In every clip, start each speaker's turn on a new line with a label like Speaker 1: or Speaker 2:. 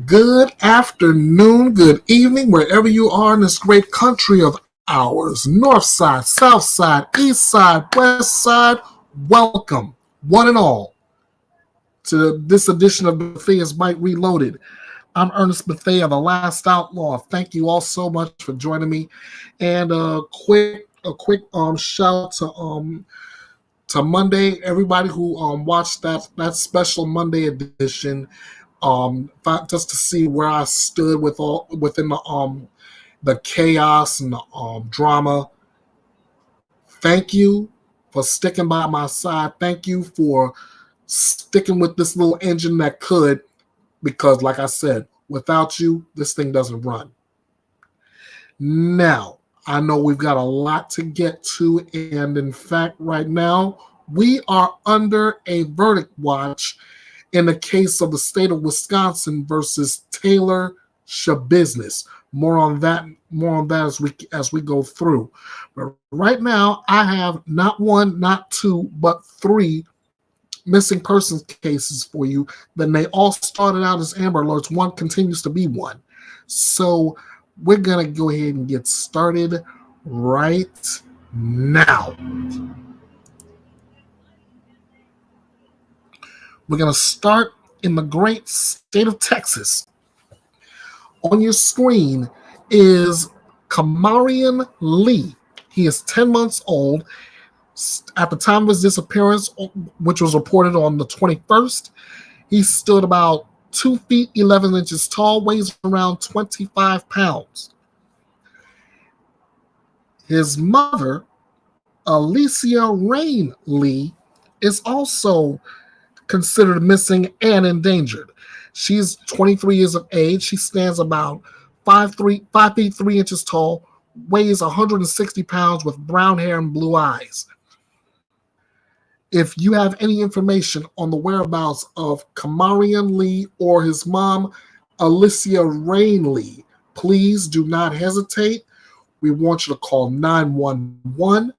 Speaker 1: Good afternoon, good evening, wherever you are in this great country of ours. North side, south side, east side, west side. Welcome, one and all, to this edition of Bethea'S Byte Reloaded. I'm Ernest Bethea, the last outlaw. Thank you all so much for joining me. And a quick shout to Monday, everybody who watched that special Monday edition. Just to see where I stood within the chaos and the drama. Thank you for sticking by my side. Thank you for sticking with this little engine that could, because like I said, without you, this thing doesn't run. Now, I know we've got a lot to get to, and in fact, right now, we are under a verdict watch in the case of the state of Wisconsin versus Taylor Schabusiness. More on that as we go through. But right now, I have not one, not two, but three missing persons cases for you. Then they all started out as Amber Alerts. One continues to be one. So we're gonna go ahead and get started right now. We're going to start in the great state of Texas. On your screen is Kamarian Lee. He is 10 months old. At the time of his disappearance, which was reported on the 21st, he stood about 2 feet 11 inches tall, weighs around 25 pounds. His mother, Alicia Rain Lee, is also considered missing and endangered. She's 23 years of age. She stands about 5 feet 3 inches tall, weighs 160 pounds with brown hair and blue eyes. If you have any information on the whereabouts of Kamarian Lee or his mom, Alicia Rain Lee, please do not hesitate. We want you to call 911.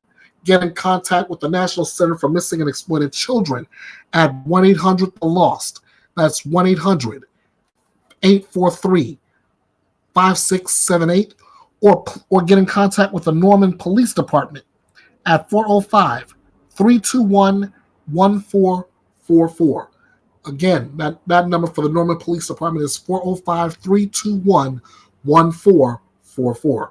Speaker 1: Get in contact with the National Center for Missing and Exploited Children at 1-800-THE-LOST. That's 1-800-843-5678. Or get in contact with the Doerman Police Department at 405-321-1444. Again, that number for the Doerman Police Department is 405-321-1444.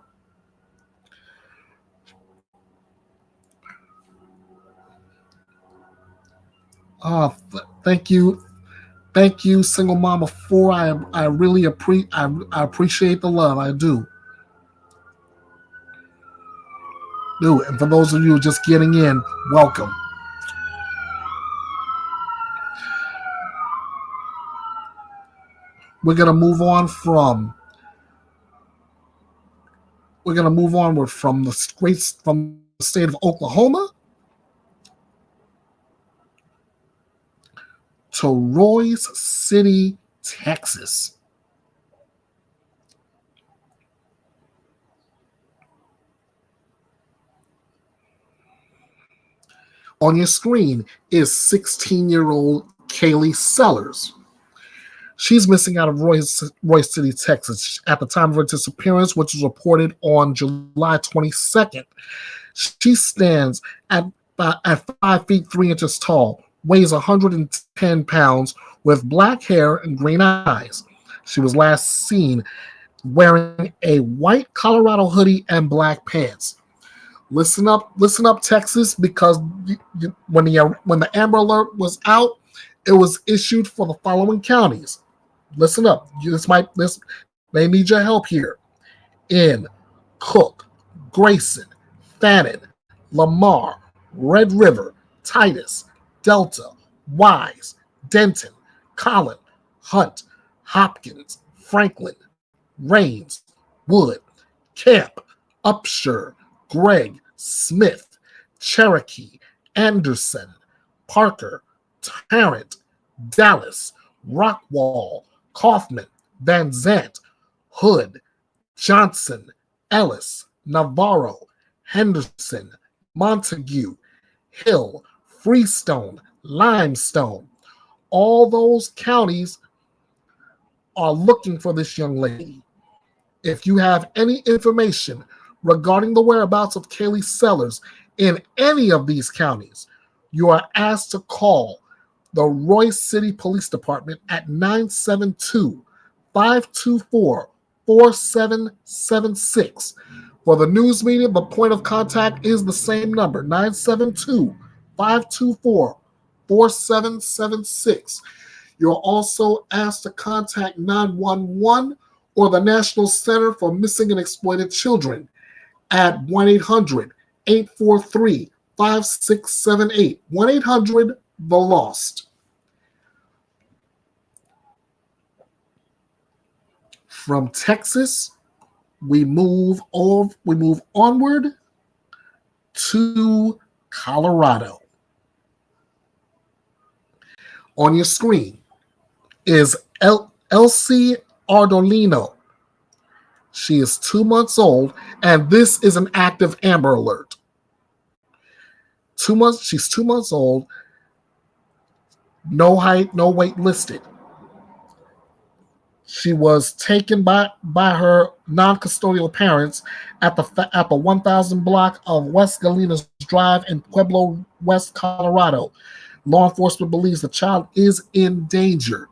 Speaker 1: Thank you, single mama 4. I really appreciate the love. I do. And for those of you just getting in, welcome. We're gonna move on from the state of Oklahoma to Roy's City, Texas. On your screen is 16-year-old Kaylee Sellers. She's missing out of Roy's City, Texas at the time of her disappearance, which was reported on July 22nd. She stands at 5 feet 3 inches tall, weighs 110 pounds, with black hair and green eyes. She was last seen wearing a white Colorado hoodie and black pants. Listen up, Texas, because when the Amber Alert was out, it was issued for the following counties. Listen up. They need your help here. In Cook, Grayson, Fannin, Lamar, Red River, Titus, Delta, Wise, Denton, Collin, Hunt, Hopkins, Franklin, Rains, Wood, Camp, Upshur, Gregg, Smith, Cherokee, Anderson, Parker, Tarrant, Dallas, Rockwall, Kaufman, Van Zant, Hood, Johnson, Ellis, Navarro, Henderson, Montague, Hill, Freestone, Limestone. All those counties are looking for this young lady. If you have any information regarding the whereabouts of Carlee Sellers in any of these counties, you are asked to call the Royce City Police Department at 972-524-4776. For the news media, the point of contact is the same number, 972-524-4776. You're also asked to contact 911 or the National Center for Missing and Exploited Children at 1-800-843-5678. 1-800-THE-LOST. From Texas, we move onward to Colorado. On your screen is Alexee Ardolino. She is 2 months old, and this is an active Amber Alert. She's 2 months old, no height, no weight listed. She was taken by her non-custodial parents at the 1000 block of West Galenas Drive in Pueblo, West Colorado. Law enforcement believes the child is in danger.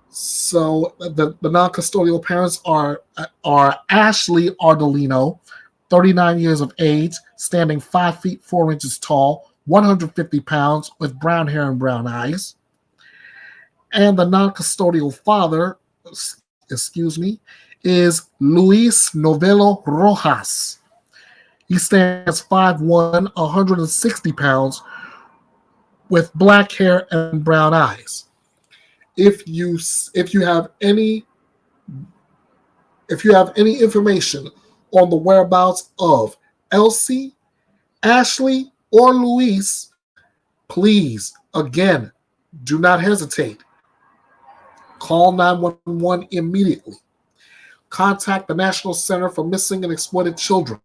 Speaker 1: So the non-custodial parents are Ashley Ardolino, 39 years of age, standing 5 feet 4 inches tall, 150 pounds, with brown hair and brown eyes. And the non-custodial father, is Luis Novelo Rojas. He stands 5'1", 160 pounds, with black hair and brown eyes. If you have any information on the whereabouts of Elsie, Ashley, or Luis, please, again, do not hesitate. Call 911 immediately. Contact the National Center for Missing and Exploited Children,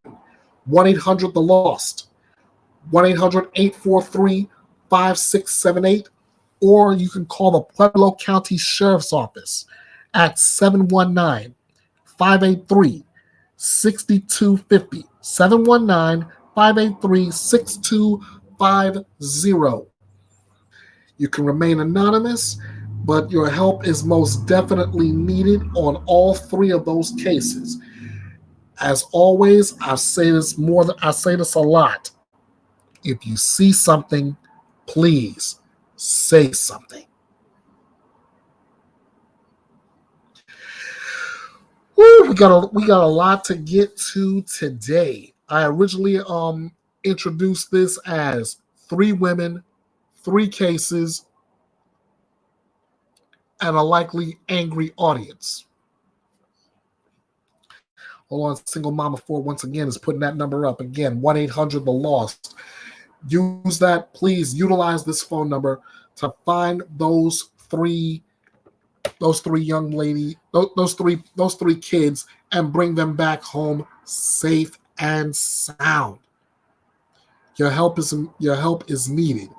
Speaker 1: 1-800-THE-LOST, 1-800-843-5678, or you can call the Pueblo County Sheriff's Office at 719-583-6250, 719-583-6250. You can remain anonymous, but your help is most definitely needed on all 3 of those cases. As always, I say this a lot. If you see something, please say something. Woo, we got a lot to get to today. I originally introduced this as 3 women, 3 cases, and a likely angry audience. Hold on, Single Mama 4 once again is putting that number up again, 1-800-THE-LOST. Use that, please utilize this phone number to find those three young ladies, those three kids, and bring them back home safe and sound. Your help is needed.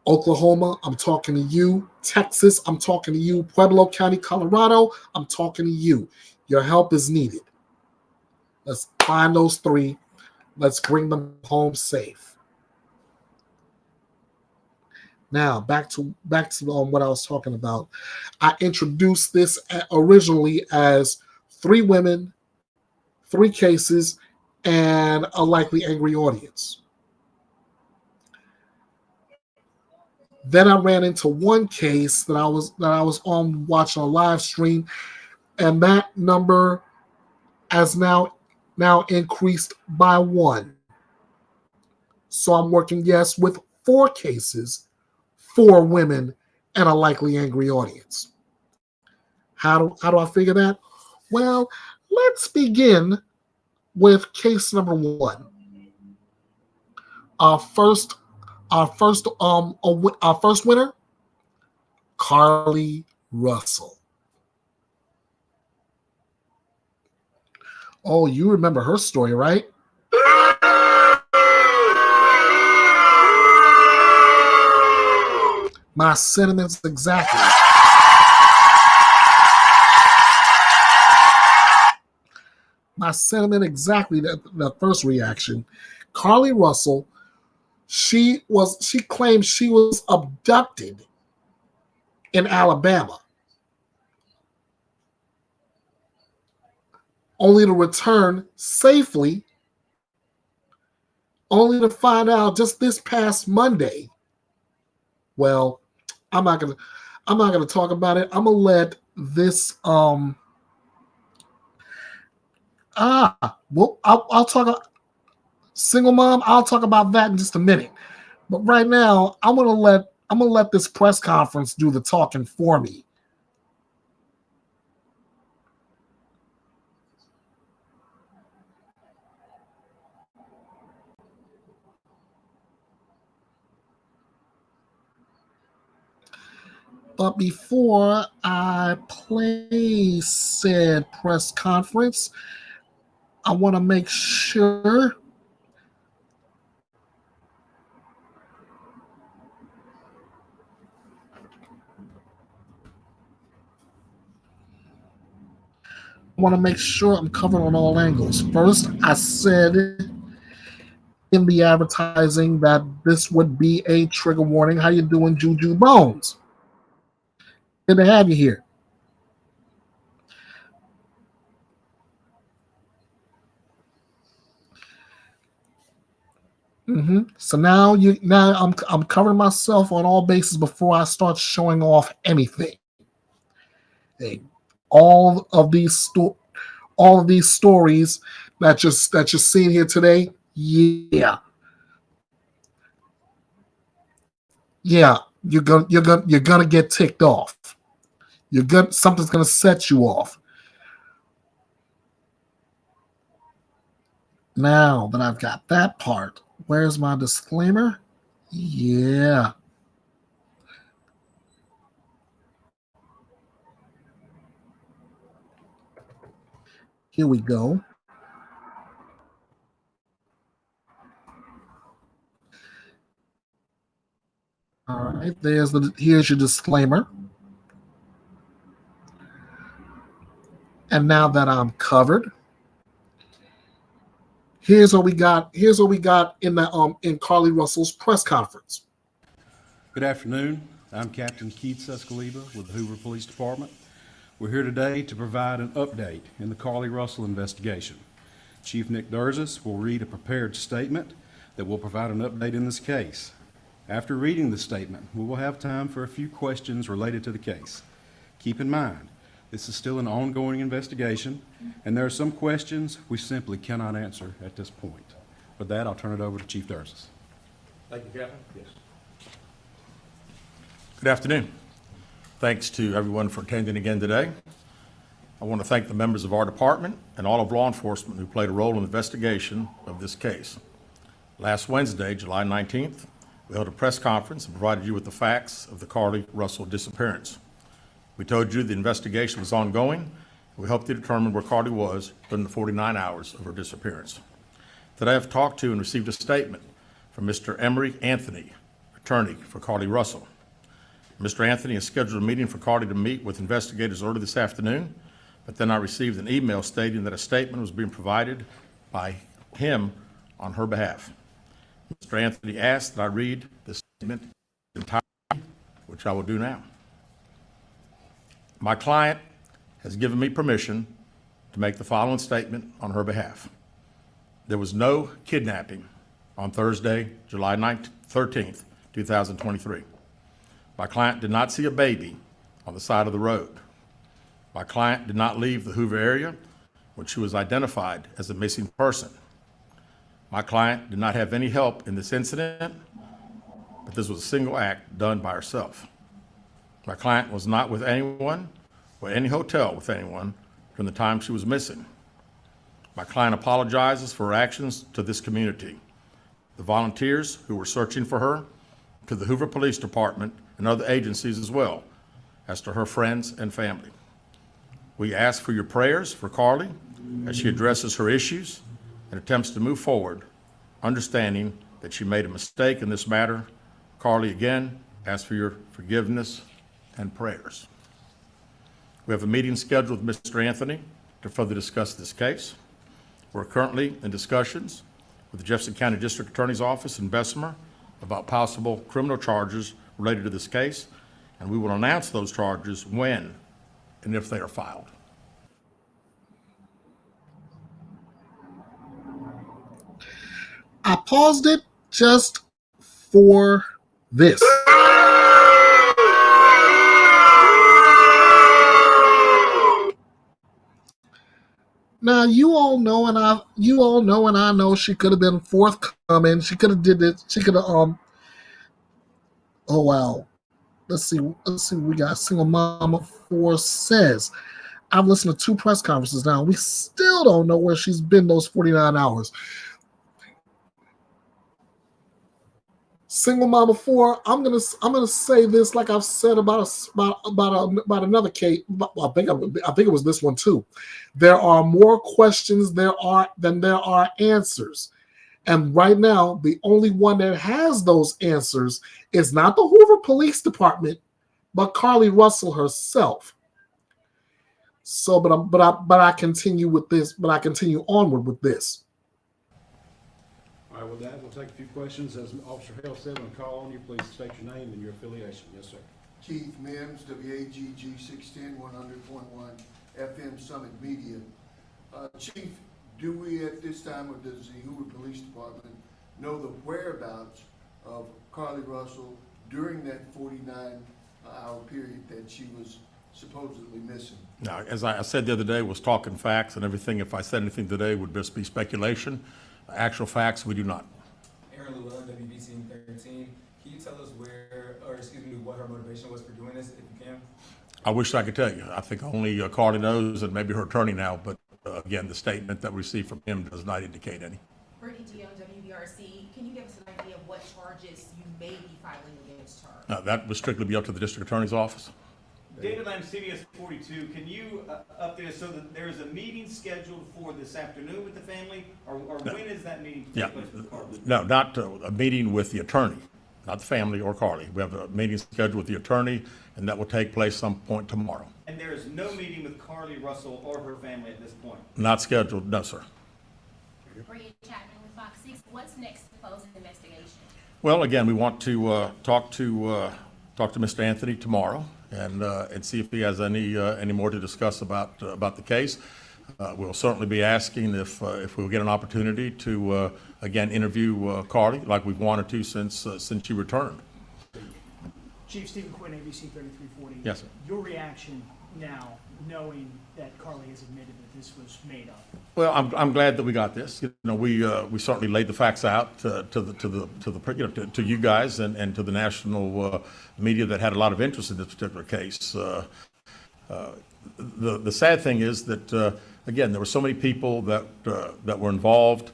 Speaker 1: Oklahoma, I'm talking to you. Texas, I'm talking to you. Pueblo County, Colorado, I'm talking to you. Your help is needed. Let's find those 3. Let's bring them home safe. Now, back to what I was talking about. I introduced this originally as 3 women, 3 cases, and a likely angry audience. Then I ran into one case that I was on watching a live stream, and that number has now increased by 1. So I'm working, yes, with 4 cases, 4 women, and a likely angry audience. How do I figure that? Well, let's begin with case number 1. Our first winner, Carlee Russell. Oh, you remember her story, right? My sentiments exactly. my sentiment exactly. That first reaction, Carlee Russell, she claimed she was abducted in Alabama, only to return safely, only to find out just this past Monday. Well, I'm not gonna talk about it. I'm gonna let this well, I'll talk about single mom. I'll talk about that in just a minute. But right now, I'm gonna let this press conference do the talking for me. But before I play said press conference, I want to make sure I'm covered on all angles. First, I said in the advertising that this would be a trigger warning. How you doing, Juju Bones? Good to have you here. So now I'm covering myself on all bases before I start showing off anything. Hey, all of these stories that you're seeing here today, yeah, you're gonna get ticked off. Something's gonna set you off. Now that I've got that part, where's my disclaimer? Yeah. Here we go. All right, here's your disclaimer. And now that I'm covered, here's what we got. Here's what we got in Carlee Russell's press conference.
Speaker 2: Good afternoon. I'm Captain Keith Escaliba with the Hoover Police Department. We're here today to provide an update in the Carlee Russell investigation. Chief Nick Durzis will read a prepared statement that will provide an update in this case. After reading the statement, we will have time for a few questions related to the case. Keep in mind, this is still an ongoing investigation, and there are some questions we simply cannot answer at this point. With that, I'll turn it over to Chief Durzis.
Speaker 3: Thank you, Captain.
Speaker 2: Yes.
Speaker 3: Good afternoon. Thanks to everyone for attending again today. I want to thank the members of our department and all of law enforcement who played a role in the investigation of this case. Last Wednesday, July 19th, we held a press conference and provided you with the facts of the Carlee Russell disappearance. We told you the investigation was ongoing, and we helped you determine where Carlee was during the 49 hours of her disappearance. Today I've talked to and received a statement from Mr. Emery Anthony, attorney for Carlee Russell. Mr. Anthony has scheduled a meeting for Carlee to meet with investigators early this afternoon, but then I received an email stating that a statement was being provided by him on her behalf. Mr. Anthony asked that I read the statement entirely, which I will do now. My client has given me permission to make the following statement on her behalf. There was no kidnapping on Thursday, July 13th, 2023. My client did not see a baby on the side of the road. My client did not leave the Hoover area when she was identified as a missing person. My client did not have any help in this incident, but this was a single act done by herself. My client was not with anyone or any hotel with anyone during the time she was missing. My client apologizes for her actions to this community, the volunteers who were searching for her, to the Hoover Police Department and other agencies as well, as to her friends and family. We ask for your prayers for Carlee as she addresses her issues and attempts to move forward, understanding that she made a mistake in this matter. Carlee, again, ask for your forgiveness and prayers. We have a meeting scheduled with Mr. Anthony to further discuss this case. We're currently in discussions with the Jefferson County District Attorney's Office in Bessemer about possible criminal charges related to this case, and we will announce those charges when and if they are filed.
Speaker 1: I paused it just for this. Now you all know, and I know she could have been forthcoming. She could have did it. She could have Oh wow. Let's see. We got Single Mama 4 says, I've listened to 2 press conferences now. We still don't know where she's been those 49 hours. Single Mama 4, I'm gonna say this like I've said about another case. I think it was this one too. There are more questions than there are answers. And right now, the only one that has those answers is not the Hoover Police Department, but Carlee Russell herself. So, but I continue with this. But I continue onward with this.
Speaker 2: All right, with that, we'll take a few questions. As Officer Hale said, when I call on you, please state your name and your affiliation. Yes, sir.
Speaker 4: Keith Mims, WAGG 610 100.1 FM Summit Media. Chief, do we at this time, or does the Hoover Police Department know the whereabouts of Carlee Russell during that 49-hour period that she was supposedly missing?
Speaker 3: Now, as I said the other day, was talking facts and everything. If I said anything today, it would just be speculation. Actual facts, we do not.
Speaker 5: Aaron Llewellyn, WBC 13. Can you tell us what her motivation was for doing this, if you can?
Speaker 3: I wish I could tell you. I think only Carlee knows, and maybe her attorney now, but again, the statement that we received from him does not indicate any.
Speaker 6: Brittany G on WBRC, can you give us an idea of what charges you may be filing against her?
Speaker 3: That would strictly be up to the district attorney's office.
Speaker 7: David Lamb, CBS 42, can you update us so that there's a meeting scheduled for this afternoon with the family, or when is that meeting to take place with Carlee?
Speaker 3: No, not a meeting with the attorney, not the family or Carlee. We have a meeting scheduled with the attorney, and that will take place some point tomorrow.
Speaker 7: And there is no meeting with Carlee Russell or her family at this point?
Speaker 3: Not scheduled, no, sir.
Speaker 8: Bria Chapman with Fox 6. What's next to close the investigation?
Speaker 3: Well, again, we want to talk to Mr. Anthony tomorrow and see if he has any more to discuss about the case. We'll certainly be asking if we'll get an opportunity to again interview Carlee like we've wanted to since she returned.
Speaker 9: Chief Stephen Quinn, ABC 3340.
Speaker 3: Yes, sir.
Speaker 9: Your reaction now, knowing that Carlee has admitted that this was made up?
Speaker 3: Well, I'm glad that we got this. You know, we certainly laid the facts out to you guys and to the national media that had a lot of interest in this particular case. The sad thing is that again, there were so many people that were involved,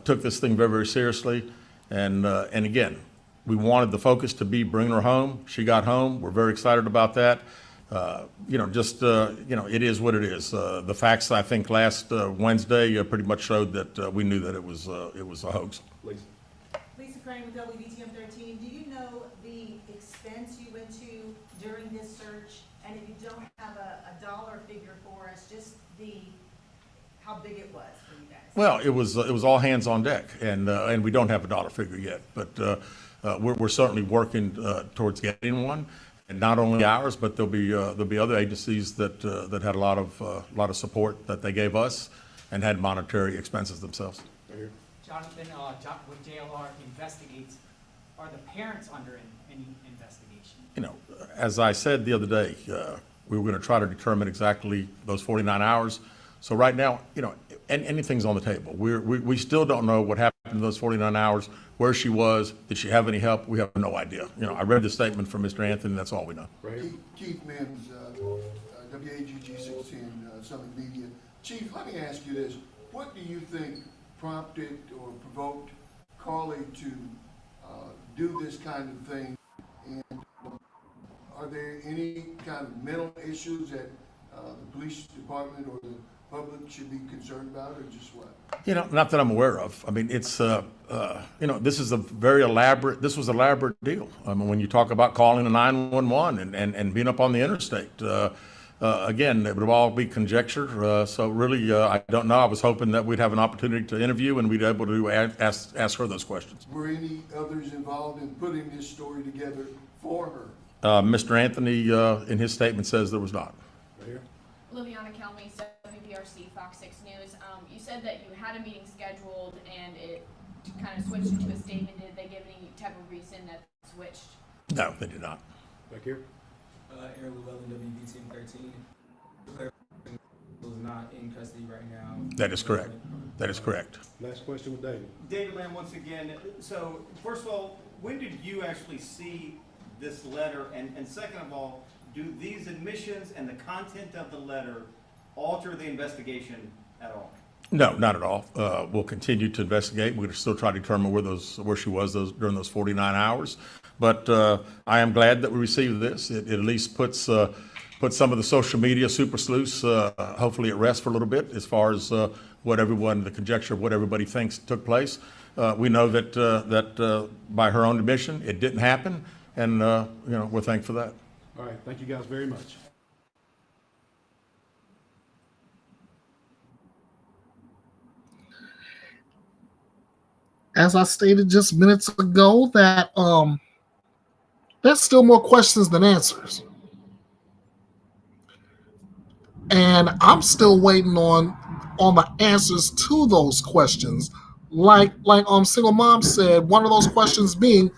Speaker 3: took this thing very, very seriously, and again, we wanted the focus to be bringing her home. She got home. We're very excited about that. It is what it is. The facts, I think, last Wednesday pretty much showed that we knew that it was a hoax.
Speaker 2: Lisa.
Speaker 6: Lisa Crane with WBTM 13. Do you know the expense you went to during this search? And if you don't have a dollar figure for us, just how big it was for you guys?
Speaker 3: Well, it was all hands on deck, and we don't have a dollar figure yet, but we're certainly working towards getting one. And not only ours, but there'll be other agencies that had a lot of support that they gave us, and had monetary expenses themselves.
Speaker 2: Right here.
Speaker 10: Jonathan, with JLR investigates, are the parents under any investigation?
Speaker 3: You know, as I said the other day, we were going to try to determine exactly those 49 hours. So right now, you know, anything's on the table. We still don't know what happened in those 49 hours, where she was, did she have any help? We have no idea. You know, I read the statement from Mr. Anthony, that's all we know.
Speaker 2: Right here.
Speaker 4: Keith Mims, WAGG 610 Summit Media. Chief, let me ask you this. What do you think prompted or provoked Carlee to do this kind of thing? And are there any kind of mental issues that the police department or the public should be concerned about, or just what?
Speaker 3: You know, not that I'm aware of. I mean, it's, this is a very elaborate, this was an elaborate deal. I mean, when you talk about calling a 911 and being up on the interstate, again, it would all be conjecture. So really, I don't know. I was hoping that we'd have an opportunity to interview and we'd be able to ask her those questions.
Speaker 4: Were any others involved in putting this story together for her?
Speaker 3: Mr. Anthony, in his statement, says there was not.
Speaker 2: Right here.
Speaker 8: Liliana Kelmy, WBRC, Fox 6 News. You said that you had a meeting scheduled and it kind of switched into a statement. Did they give any type of reason that switched?
Speaker 3: No, they did not.
Speaker 2: Back here.
Speaker 5: Aaron Llewellyn, WBTM 13. Was not in custody right now.
Speaker 3: That is correct. That is correct.
Speaker 2: Last question with David.
Speaker 7: David Lamb, once again, so first of all, when did you actually see this letter? And second of all, do these admissions and the content of the letter alter the investigation at all?
Speaker 3: No, not at all. We'll continue to investigate. We're going to still try to determine where she was during those 49 hours. But I am glad that we received this. It at least puts some of the social media super sleuths hopefully at rest for a little bit as far as the conjecture of what everybody thinks took place. We know that by her own admission, it didn't happen, and we're thankful for that.
Speaker 2: All right, thank you guys very much.
Speaker 1: As I stated just minutes ago, that there's still more questions than answers. And I'm still waiting on the answers to those questions. Like Single Mom said, one of those questions being,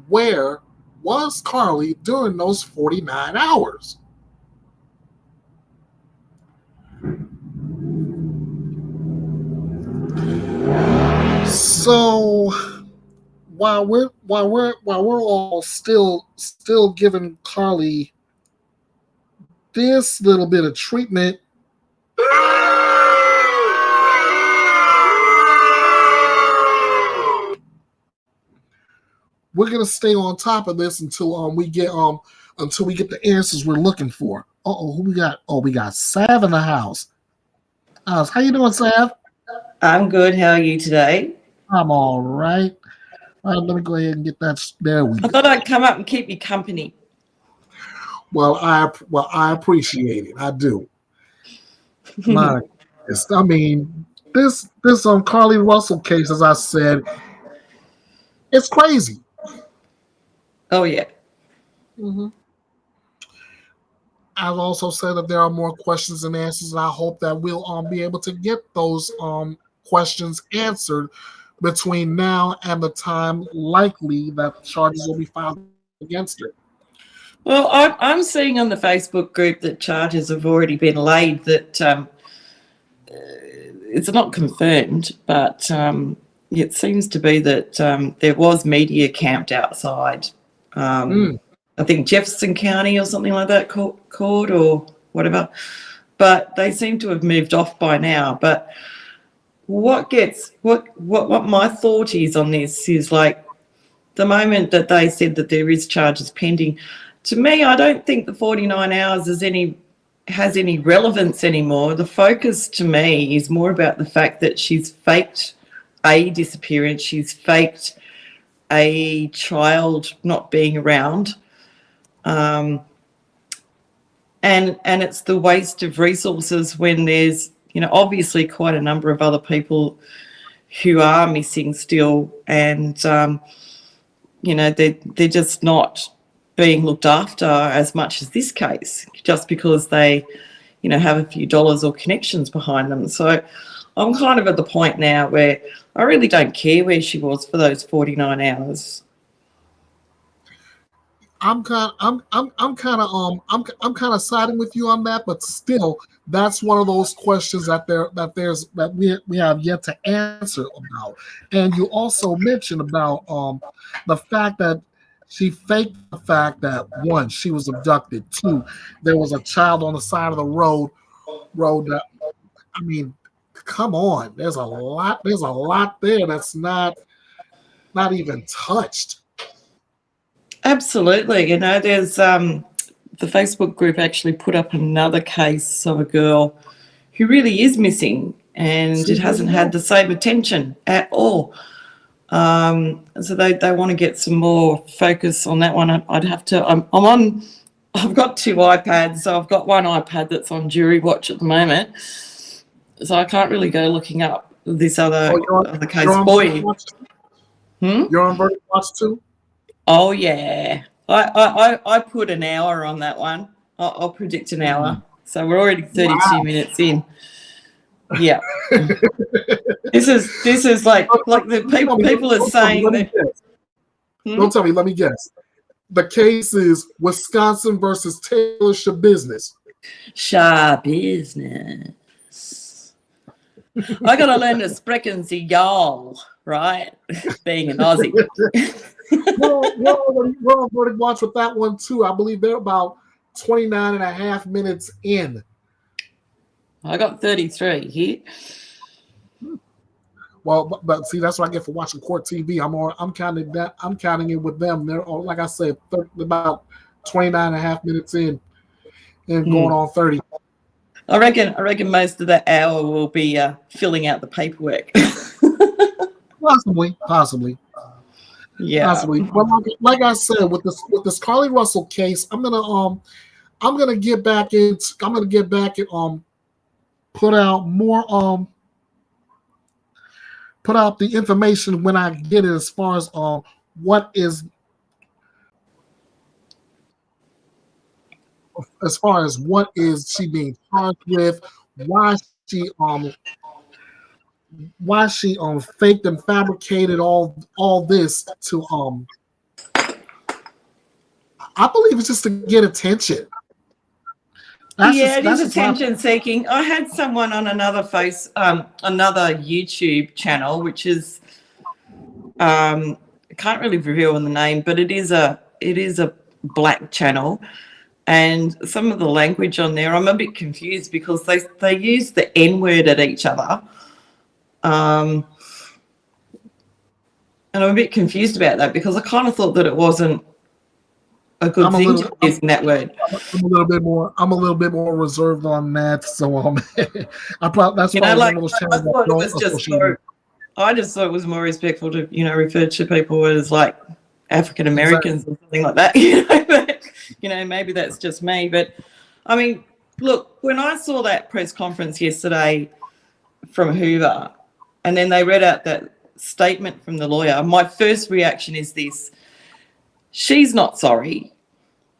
Speaker 1: where was Carlee during those 49 hours? So while we're all still giving Carlee this little bit of treatment, we're gonna stay on top of this until we get the answers we're looking for. Who we got? Oh, we got Sav in the house. How you doing, Sav?
Speaker 11: I'm good. How are you today?
Speaker 1: I'm all right. All right, let me go ahead and get that. There we go.
Speaker 11: I thought I'd come up and keep you company.
Speaker 1: Well, I appreciate it. I do. My goodness. I mean, this Carlee Russell case, as I said, it's crazy.
Speaker 11: Oh yeah.
Speaker 1: Mm-hmm. I've also said that there are more questions and answers, and I hope that we'll be able to get those questions answered between now and the time likely that charges will be filed against her.
Speaker 11: Well, I'm seeing on the Facebook group that charges have already been laid. That it's not confirmed, but it seems to be that there was media camped outside. I think Jefferson County or something like that, court or whatever. But they seem to have moved off by now. But what my thought is on this is, like, the moment that they said that there is charges pending, to me, I don't think the 49 hours has any relevance anymore. The focus to me is more about the fact that she's faked a disappearance, she's faked a child not being around. And it's the waste of resources when there's, obviously quite a number of other people who are missing still, and they're just not being looked after as much as this case, just because they have a few dollars or connections behind them. So I'm kind of at the point now where I really don't care where she was for those 49 hours.
Speaker 1: I'm kind of siding with you on that, but still, that's one of those questions that we have yet to answer about. And you also mentioned about the fact that she faked the fact that, one, she was abducted. Two, there was a child on the side of the road that, I mean, come on, there's a lot there that's not even touched.
Speaker 11: Absolutely. There's the Facebook group actually put up another case of a girl who really is missing, and it hasn't had the same attention at all. So they want to get some more focus on that one. I'd have to. I'm on I've got 2 iPads, so I've got one iPad that's on jury watch at the moment, so I can't really go looking up this other case for you.
Speaker 1: You're on verdict watch too?
Speaker 11: Oh yeah, I put an hour on that one. I'll predict an hour, so we're already 32 minutes in. Yeah, this is like the people are saying that.
Speaker 1: Don't tell me. Let me guess. The case is Wisconsin versus Taylor Business.
Speaker 11: Business. I gotta learn to sprechen Sie y'all, right? Being an Aussie.
Speaker 1: we're on verdict watch with that one too. I believe they're about 29 and a half minutes in.
Speaker 11: I got 33 here.
Speaker 1: Well, but see, that's what I get for watching court TV. I'm counting it with them. They're all, like I said, about 29 and a half minutes in and going on 30.
Speaker 11: I reckon most of that hour will be filling out the paperwork.
Speaker 1: Possibly.
Speaker 11: Yeah.
Speaker 1: Possibly. But like I said, with this Carlee Russell case, I'm gonna get back and put out more put out the information when I get it, as far as what is she being charged with, why she faked and fabricated all this to I believe it's just to get attention.
Speaker 11: It is attention seeking. I had someone on another another YouTube channel, which is I can't really reveal the name, but it is a black channel, and some of the language on there, I'm a bit confused because they use the N-word at each other, and I'm a bit confused about that because I kind of thought that it wasn't a good thing to be using that word.
Speaker 1: I'm a little bit more reserved on that. So that's why
Speaker 11: I just thought it was more respectful to refer to people as like African Americans or something like that. But, maybe that's just me. But I mean, look, when I saw that press conference yesterday from Hoover, and then they read out that statement from the lawyer, my first reaction is this: she's not sorry.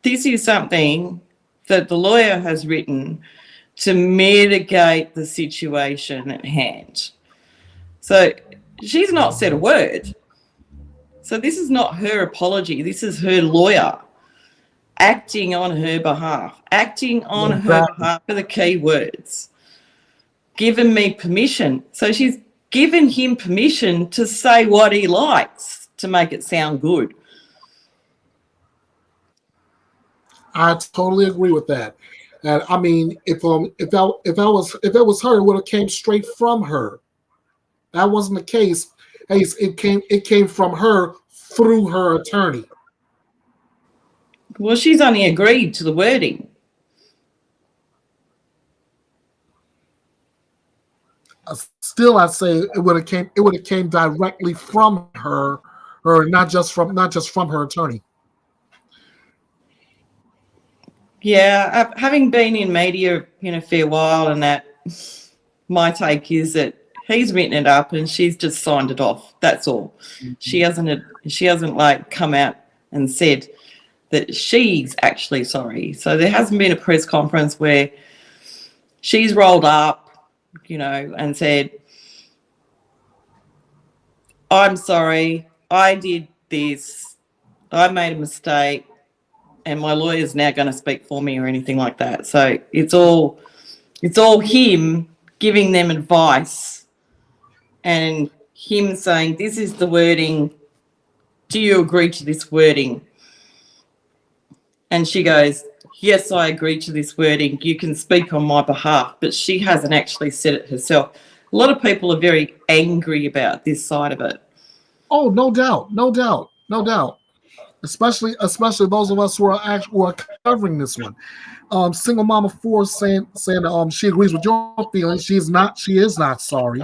Speaker 11: This is something that the lawyer has written to mitigate the situation at hand. So she's not said a word. So this is not her apology. This is her lawyer acting on her behalf, for the key words. Given me permission. So she's given him permission to say what he likes to make it sound good.
Speaker 1: I totally agree with that. And I mean, if it was her, it would have came straight from her. That wasn't the case. It came from her through her attorney.
Speaker 11: Well, she's only agreed to the wording.
Speaker 1: Still, I'd say it would have came directly from her, or not just from her attorney.
Speaker 11: Yeah, having been in media a fair while, and that, my take is that he's written it up and she's just signed it off. That's all. Mm-hmm. She hasn't like come out and said that she's actually sorry. So there hasn't been a press conference where she's rolled up, and said, "I'm sorry, I did this, I made a mistake, and my lawyer's now going to speak for me," or anything like that. So it's all him giving them advice and him saying, "This is the wording. Do you agree to this wording?" And she goes, "Yes, I agree to this wording. You can speak on my behalf." But she hasn't actually said it herself. A lot of people are very angry about this side of it.
Speaker 1: Oh, no doubt. Especially those of us who are covering this one. Single Mama 4 saying she agrees with your feelings. She is not sorry.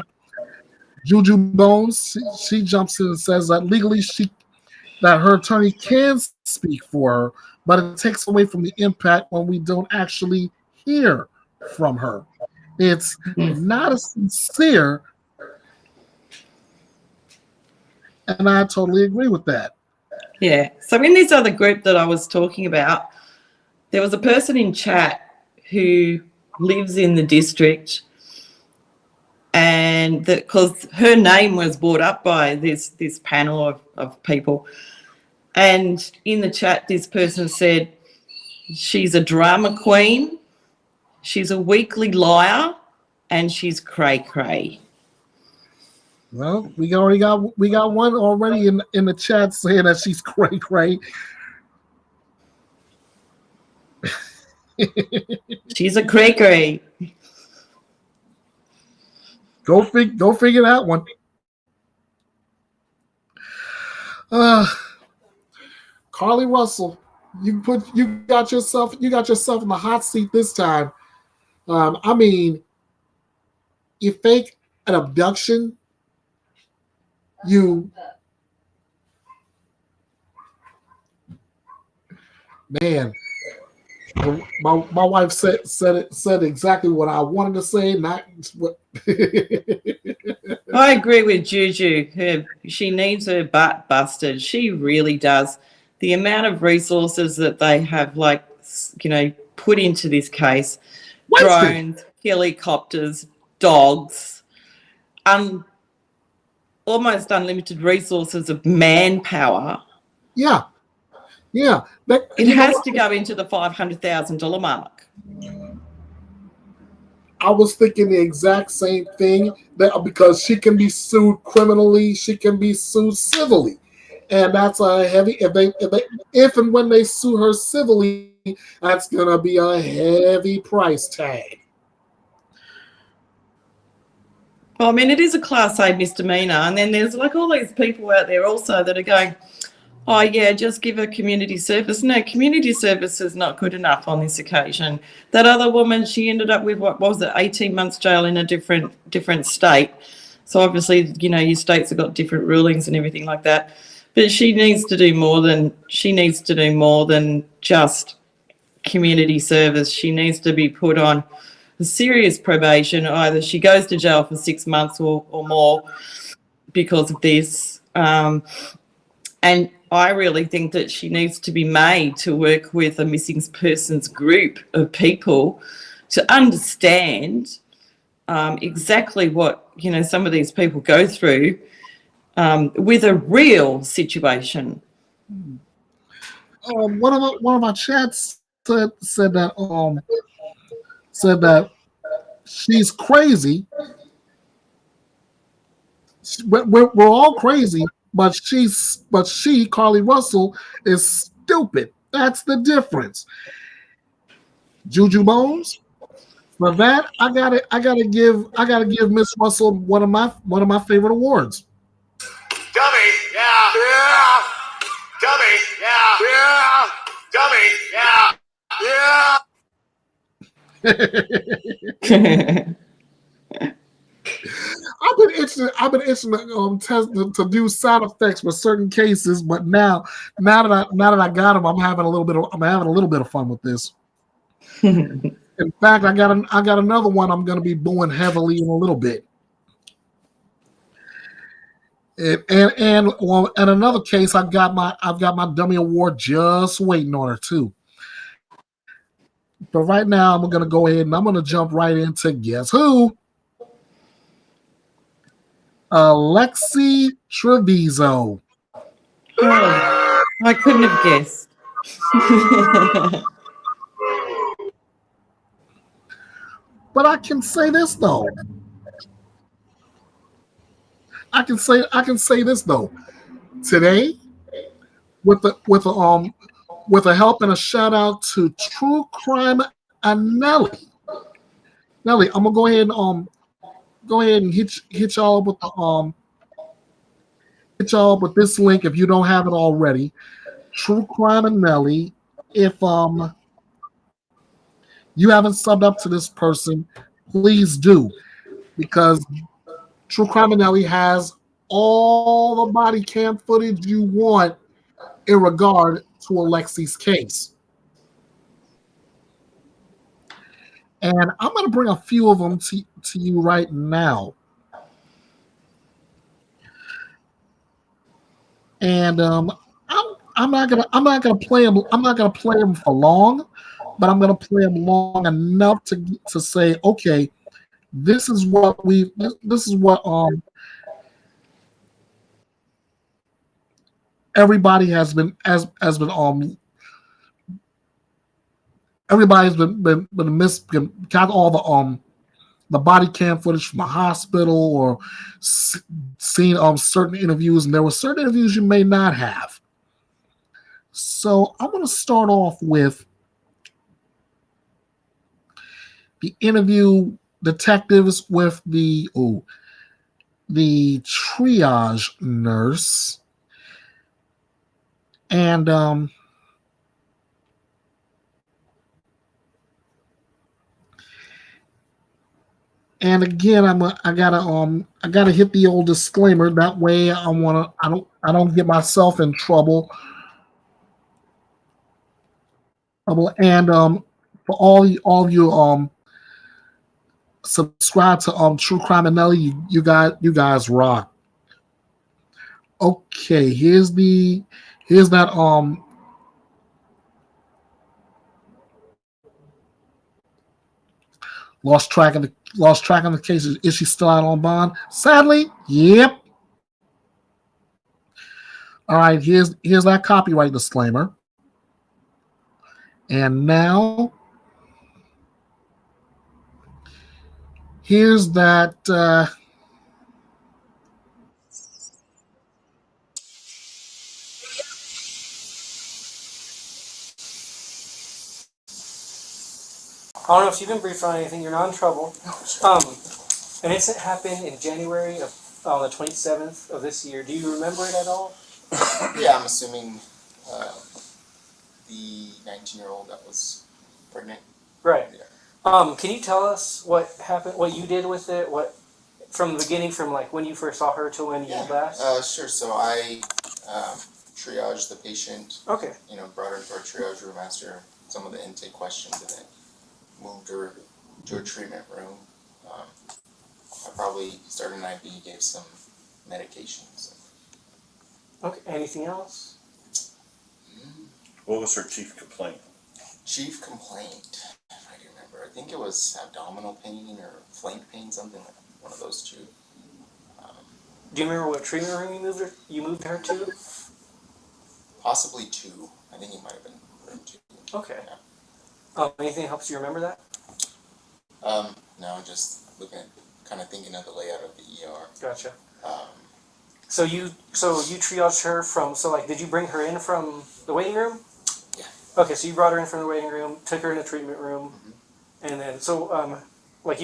Speaker 1: Juju Bones, she jumps in and says that legally she that her attorney can speak for her, but it takes away from the impact when we don't actually hear from her. It's not as sincere, and I totally agree with that.
Speaker 11: Yeah. So in this other group that I was talking about, there was a person in chat who lives in the district, and because her name was brought up by this panel of people, and in the chat this person said she's a drama queen, she's a weekly liar, and she's cray cray.
Speaker 1: Well, we got one already in the chat saying that she's cray cray.
Speaker 11: She's a cray cray.
Speaker 1: Go figure that one. Carlee Russell, you got yourself in the hot seat this time. I mean, you fake an abduction. Man, my wife said exactly what I wanted to say. Not what.
Speaker 11: I agree with Juju. She needs her butt busted. She really does. The amount of resources that they have, put into this case, drones, helicopters, dogs, almost unlimited resources of manpower.
Speaker 1: Yeah.
Speaker 11: It has to go into the $500,000 mark.
Speaker 1: I was thinking the exact same thing, that because she can be sued criminally, she can be sued civilly, and that's a heavy. If and when they sue her civilly, that's gonna be a heavy price tag.
Speaker 11: Well, I mean, it is a Class A misdemeanor, and then there's all these people out there also that are going, oh, yeah, just give her community service. No, community service is not good enough on this occasion. That other woman, she ended up with, 18 months jail in a different state. So obviously, your states have got different rulings and everything like that. But she needs to do more than just community service. She needs to be put on a serious probation. Either she goes to jail for 6 months or more because of this. And I really think that she needs to be made to work with a missing persons group of people to understand exactly what some of these people go through with a real situation.
Speaker 1: One of my chats said that she's crazy. We're all crazy. But she, Carlee Russell, is stupid. That's the difference. Juju Bones. For that, I gotta give Miss Russell one of my favorite awards.
Speaker 12: Dummy, yeah. Dummy, yeah. Dummy, yeah.
Speaker 1: I've been itching to do sound effects for certain cases, but now that I got them, I'm having a little bit of fun with this. In fact, I got another one I'm going to be booing heavily in a little bit. And another case, I've got my dummy award just waiting on her too. But right now, I'm going to go ahead and I'm going to jump right into guess who. Alexee Trevizo.
Speaker 11: Oh, I couldn't have guessed.
Speaker 1: But I can say this though. Today, with a help and a shout out to True Crime and Nelly. Nelly, I'm gonna go ahead and hit y'all with this link if you don't have it already. True Crime and Nelly. If you haven't subbed up to this person, please do, because True Crime and Nelly has all the body cam footage you want in regard to Alexee's case. And I'm going to bring a few of them to you right now. And I'm not gonna play them. I'm not gonna play them for long, but I'm gonna play them long enough to say, okay, this is what everybody has been everybody's been got all the body cam footage from the hospital or seen certain interviews, and there were certain interviews you may not have. So I'm going to start off with the interview detectives with the triage nurse, and again, I gotta hit the old disclaimer. That way, I don't get myself in trouble. And for all of you subscribe to True Crime and Nelly, you guys rock. Okay, here's that lost track of the case. Is she still out on bond? Sadly, yep. All right, here's that copyright disclaimer. And now here's that
Speaker 13: I don't know if you've been briefed on anything. You're not in trouble. An incident happened in January on the 27th of this year. Do you remember it at all?
Speaker 14: Yeah, I'm assuming the 19-year-old that was pregnant.
Speaker 13: Right.
Speaker 14: Yeah.
Speaker 13: Can you tell us what happened, what you did with it, what from the beginning, from like when you first saw her to when you last?
Speaker 14: Sure. So I triaged the patient.
Speaker 13: Okay.
Speaker 14: Brought her to our triage room, asked her some of the intake questions, and then moved her to a treatment room. I probably started an IV, gave some medications.
Speaker 13: Okay. Anything else?
Speaker 15: What was her chief complaint?
Speaker 14: Chief complaint, if I can remember. I think it was abdominal pain or flank pain, something like one of those two.
Speaker 13: Do you remember what treatment room you moved her to?
Speaker 14: Possibly two. I think it might have been room 2.
Speaker 13: Okay.
Speaker 14: Yeah.
Speaker 13: Anything helps you remember that?
Speaker 14: No, just kind of thinking of the layout of the ER.
Speaker 13: Gotcha. So you triaged her from, did you bring her in from the waiting room?
Speaker 14: Yeah.
Speaker 13: Okay, so you brought her in from the waiting room, took her in the treatment room, and then, you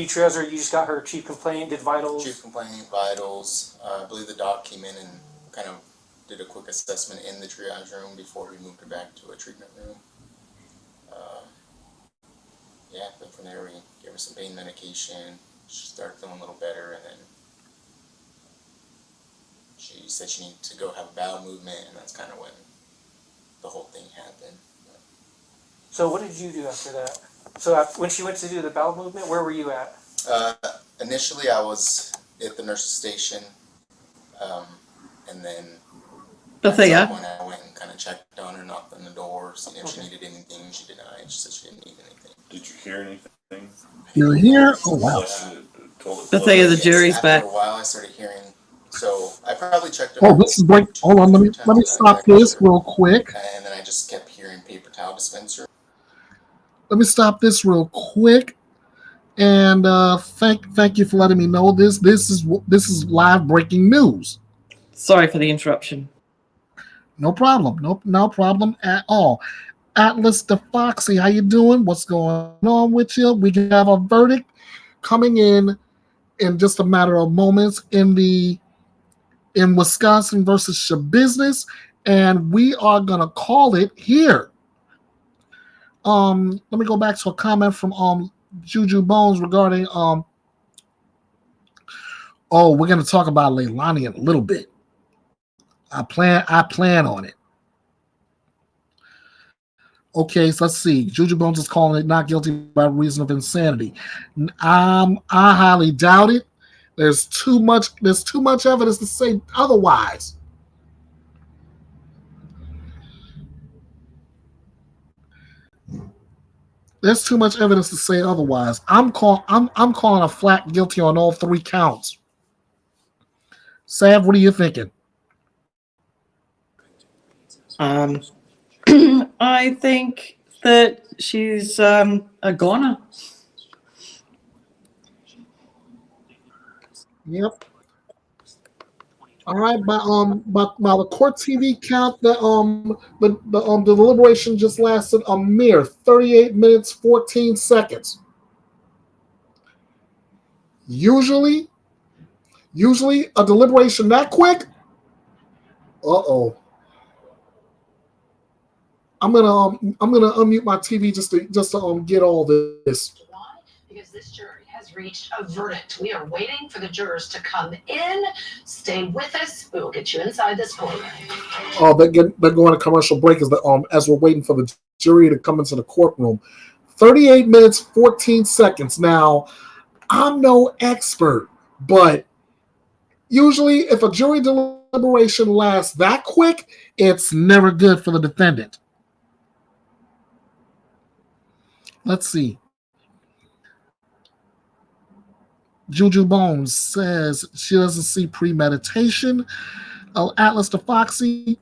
Speaker 13: triaged her, you just got her chief complaint, did vitals?
Speaker 14: Chief complaint, vitals. I believe the doc came in and kind of did a quick assessment in the triage room before we moved her back to a treatment room. Then from there we gave her some pain medication. She started feeling a little better, and then she said she needed to go have a bowel movement, and that's kind of when the whole thing happened.
Speaker 13: So what did you do after that? So when she went to do the bowel movement, where were you at?
Speaker 14: Initially I was at the nurse's station, and then
Speaker 11: Bethea.
Speaker 14: at some point I went and kind of checked on her, knocked on the door, seen if she needed anything. She denied. She said she didn't need anything.
Speaker 15: Did you hear anything?
Speaker 1: You're here? Oh, wow.
Speaker 11: Bethea, the jury's
Speaker 14: After
Speaker 11: back.
Speaker 14: a while I started hearing, so I probably checked her.
Speaker 1: Oh, this is break. Hold on, let me stop this real quick.
Speaker 14: And then I just kept hearing paper towel dispenser.
Speaker 1: Let me stop this real quick. And thank you for letting me know this. This is live breaking news.
Speaker 11: Sorry for the interruption.
Speaker 1: No problem. No problem at all. Atlas the Foxy, how you doing? What's going on with you? We have a verdict coming in just a matter of moments in Wisconsin versus Shabusiness, and we are gonna call it here. Let me go back to a comment from Juju Bones regarding we're gonna talk about Leilani in a little bit. I plan on it. Okay, so let's see. Juju Bones is calling it not guilty by reason of insanity. I highly doubt it. There's too much evidence to say otherwise. There's too much evidence to say otherwise. I'm calling a flat guilty on all 3 counts. Sav, what are you thinking?
Speaker 11: I think that she's a goner.
Speaker 1: Yep. All right, by the court TV count, the deliberation just lasted a mere 38 minutes 14 seconds. Usually a deliberation that quick. I'm gonna unmute my TV just to get all this.
Speaker 16: Because this jury has reached a verdict. We are waiting for the jurors to come in. Stay with us. We will get you inside this courtroom.
Speaker 1: Oh, they're going to commercial break as we're waiting for the jury to come into the courtroom. 38 minutes 14 seconds. Now, I'm no expert, but usually if a jury deliberation lasts that quick, it's never good for the defendant. Let's see. Juju Bones says she doesn't see premeditation. Atlas to Foxy.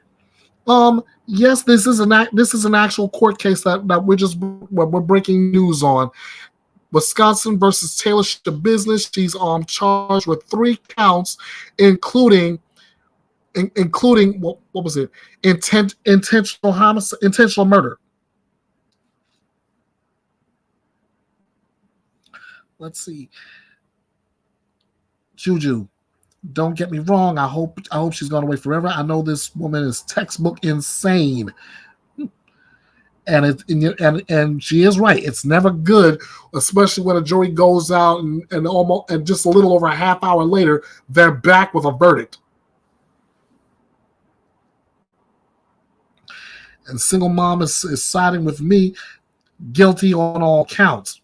Speaker 1: Yes, this is an actual court case that we're breaking news on. Wisconsin versus Taylor Business. She's charged with 3 counts, including what was it? Intentional homicide, intentional murder. Let's see. Juju, don't get me wrong. I hope she's gone away forever. I know this woman is textbook insane, and she is right. It's never good, especially when a jury goes out and just a little over a half hour later they're back with a verdict. And single mom is siding with me, guilty on all counts.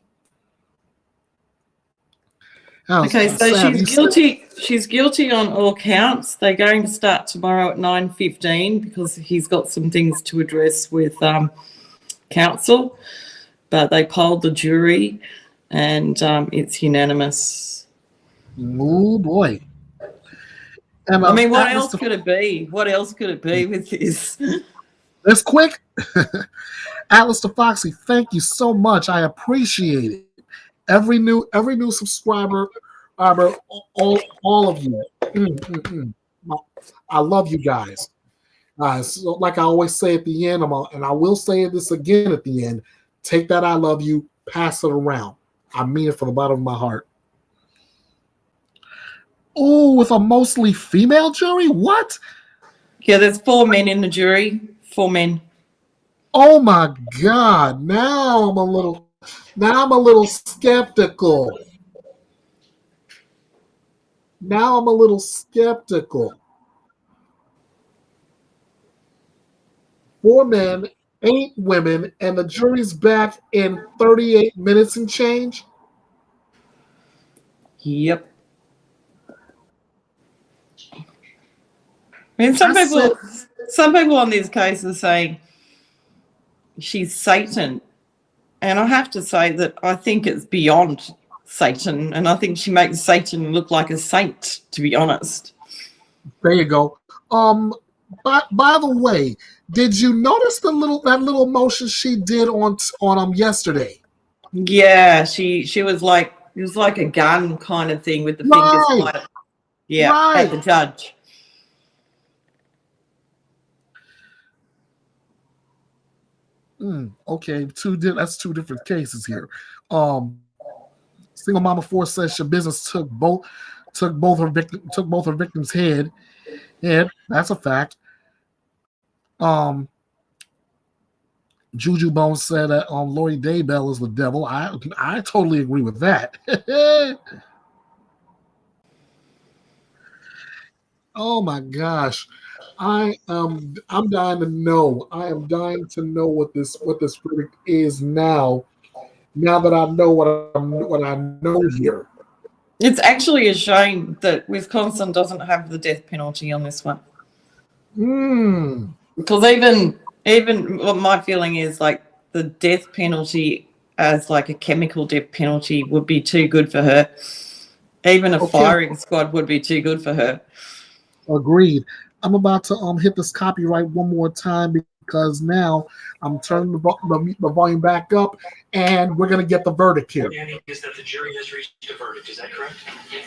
Speaker 11: Okay, so she's guilty. She's guilty on all counts. They're going to start tomorrow at 9:15 because he's got some things to address with counsel. But they polled the jury, and it's unanimous.
Speaker 1: Oh boy! And,
Speaker 11: I mean, what else could it be? What else could it be with this?
Speaker 1: That's quick. Atlas to Foxy, thank you so much. I appreciate it. Every new subscriber, all of you. I love you guys. So like I always say at the end, and I will say this again at the end. Take that I love you, pass it around. I mean it from the bottom of my heart. Oh, with a mostly female jury? What?
Speaker 11: Yeah, there's 4 men in the jury. 4 men.
Speaker 1: Oh my God! Now I'm a little skeptical. Now I'm a little skeptical. 4 men, 8 women, and the jury's back in 38 minutes and change?
Speaker 11: Yep. I mean, some people on this case are saying she's Satan. And I have to say that I think it's beyond Satan, and I think she makes Satan look like a saint, to be honest.
Speaker 1: There you go. By the way, did you notice that little motion she did on yesterday?
Speaker 11: Yeah, she was like, it was like a gun kind of thing with the fingers like, yeah, at the judge.
Speaker 1: Okay, that's 2 different cases here. Single Mama 4 says your business took both her victims' head. Yeah, that's a fact. Juju Bones said that Lori Daybell is the devil. I totally agree with that. Oh my gosh. I'm dying to know. I am dying to know what this verdict is now. Now that I know what I know here.
Speaker 11: It's actually a shame that Wisconsin doesn't have the death penalty on this one. Because even what my feeling is, like, the death penalty as like a chemical death penalty would be too good for her. Even a firing squad would be too good for her.
Speaker 1: Agreed. I'm about to hit this copyright one more time because now I'm turning the volume back up and we're gonna get the verdict here.
Speaker 17: Understanding is that the jury has reached a verdict. Is that correct?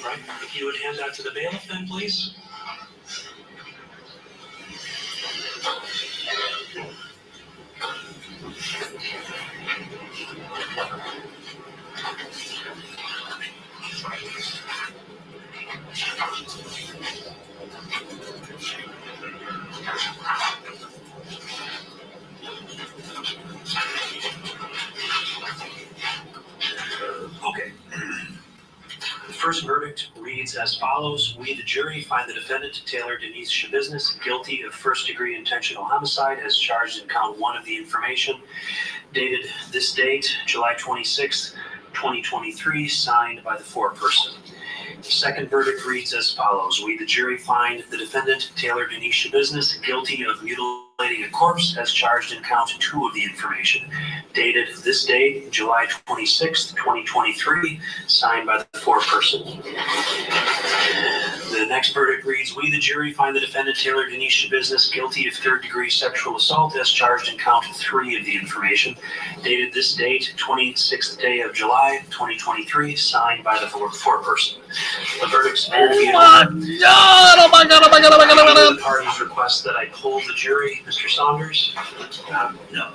Speaker 17: Right. If you would hand that to the bailiff, then please. Okay. The first verdict reads as follows. We, the jury, find the defendant, Taylor Denise Shabiznis, guilty of first-degree intentional homicide as charged in count 1 of the information, dated this date, July 26, 2023, signed by the foreperson. The second verdict reads as follows. We, the jury, find the defendant, Taylor Denise Shabiznis, guilty of mutilating a corpse as charged in count 2 of the information, dated this date, July 26, 2023, signed by the foreperson. The next verdict reads, we, the jury, find the defendant, Taylor Denise Shabiznis, guilty of third-degree sexual assault as charged in count 3 of the information, dated this date, 26th day of July, 2023, signed by the foreperson. The verdicts will be
Speaker 1: Oh my god!
Speaker 17: The parties request that I poll the jury. Mr. Saunders? No.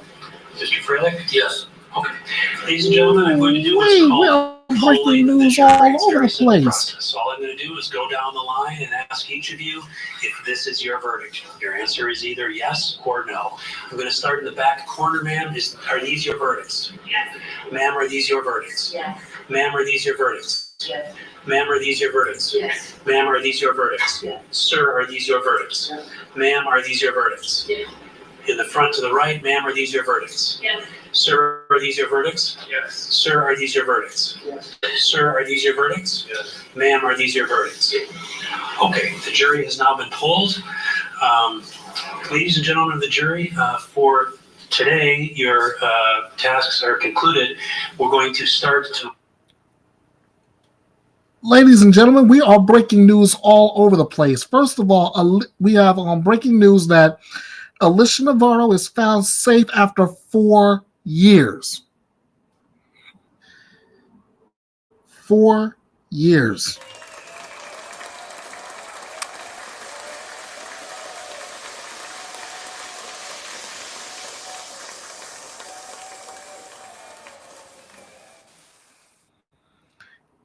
Speaker 17: Mr. Freilich? Yes. Okay. Ladies and gentlemen, I'm going to do what's called
Speaker 1: breaking news all over the place.
Speaker 17: So all I'm going to do is go down the line and ask each of you if this is your verdict. Your answer is either yes or no. I'm going to start in the back corner, ma'am. Are these your verdicts? Yes. Ma'am, are these your verdicts? Yes. Ma'am, are these your verdicts? Yes. Ma'am, are these your verdicts? Yes. Ma'am, are these your verdicts? Yes. Sir, are these your verdicts? Yes. Ma'am, are these your verdicts? Yes. In the front to the right, ma'am, are these your verdicts? Yes. Sir, are these your verdicts? Yes. Sir, are these your verdicts? Yes. Sir, are these your verdicts? Yes. Ma'am, are these your verdicts? Yes. Okay, the jury has now been polled. Ladies and gentlemen of the jury, for today, your tasks are concluded. We're going to start to...
Speaker 1: Ladies and gentlemen, we are breaking news all over the place. First of all, we have breaking news that Alicia Navarro is found safe after 4 years. 4 years.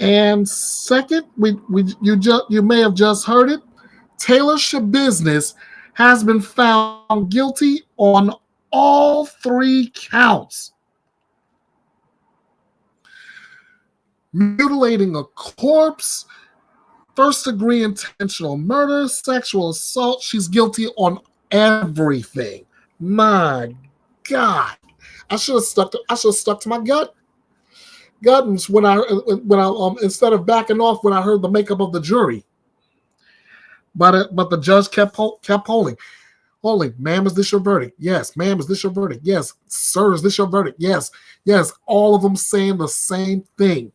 Speaker 1: And second, you may have just heard it. Taylor Shabiznis has been found guilty on all 3 counts. Mutilating a corpse, first-degree intentional murder, sexual assault. She's guilty on everything. My God, I should have stuck to my gut. When I instead of backing off when I heard the makeup of the jury. But the judge kept polling. Ma'am, is this your verdict? Yes. Ma'am, is this your verdict? Yes. Sir, is this your verdict? Yes. Yes. All of them saying the same thing.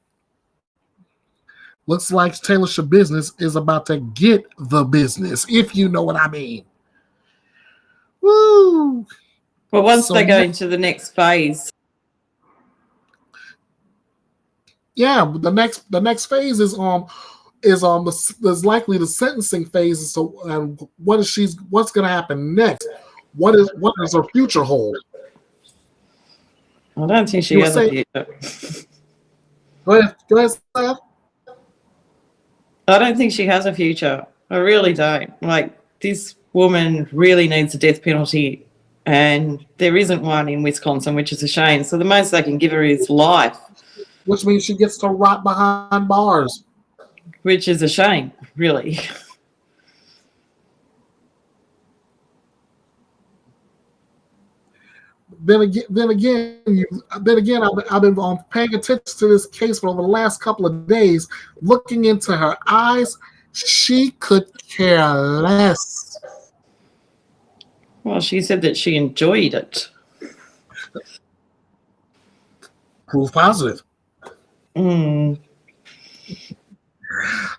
Speaker 1: Looks like Taylor Shabiznis is about to get the business, if you know what I mean. Woo!
Speaker 11: Well, once they go into the next phase.
Speaker 1: Yeah, the next phase is likely the sentencing phase. So what's going to happen next? What does her future hold?
Speaker 11: I don't think she has a future.
Speaker 1: Go ahead, Steph.
Speaker 11: I don't think she has a future. I really don't. Like, this woman really needs a death penalty, and there isn't one in Wisconsin, which is a shame. So the most they can give her is life.
Speaker 1: Which means she gets to rot behind bars.
Speaker 11: Which is a shame, really.
Speaker 1: I've been paying attention to this case for over the last couple of days, looking into her eyes. She could care less.
Speaker 11: Well, she said that she enjoyed it.
Speaker 1: Proof positive.
Speaker 11: Mm.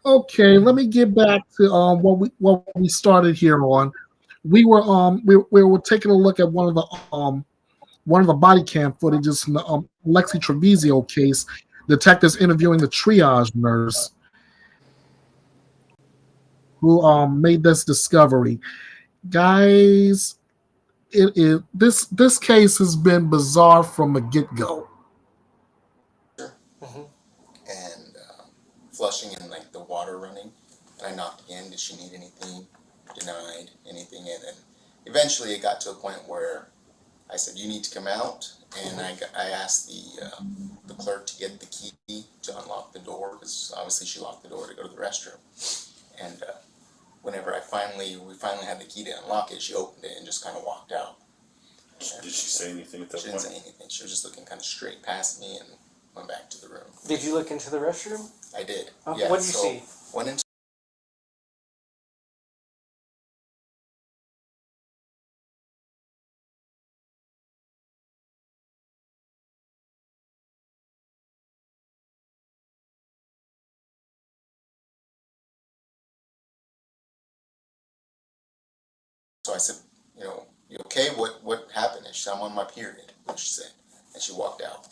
Speaker 1: Okay, let me get back to what we started here on. We were taking a look at one of the body cam footages from the Alexee Trevizo case. Detectives interviewing the triage nurse who made this discovery. Guys, this case has been bizarre from the get-go.
Speaker 14: And flushing and like the water running. And I knocked again. Did she need anything? Denied anything. And then eventually it got to a point where I said, "You need to come out." And I asked the clerk to get the key to unlock the door, because obviously she locked the door to go to the restroom. And whenever we finally had the key to unlock it, she opened it and just kind of walked out.
Speaker 15: Did she say anything at that
Speaker 14: She
Speaker 15: point?
Speaker 14: didn't say anything. She was just looking kind of straight past me and went back to the room.
Speaker 13: Did you look into the restroom?
Speaker 14: I did.
Speaker 13: Okay.
Speaker 14: Yeah,
Speaker 13: What did you see?
Speaker 14: Went into So I said, "You okay? What happened?" And she said, "I'm on my period," she said. And she walked out.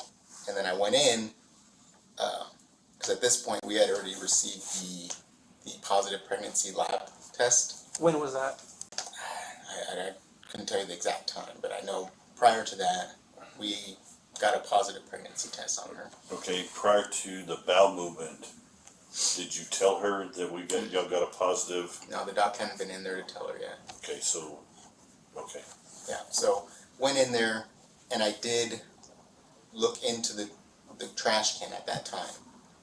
Speaker 14: And then I went in, because at this point we had already received the positive pregnancy lab test.
Speaker 13: When was that?
Speaker 14: I couldn't tell you the exact time, but I know prior to that, we got a positive pregnancy test on her.
Speaker 15: Okay, prior to the bowel movement, did you tell her that y'all got a positive?
Speaker 14: No, the doc hadn't been in there to tell her yet.
Speaker 15: Okay, okay.
Speaker 14: Yeah, so went in there, and I did look into the trash can at that time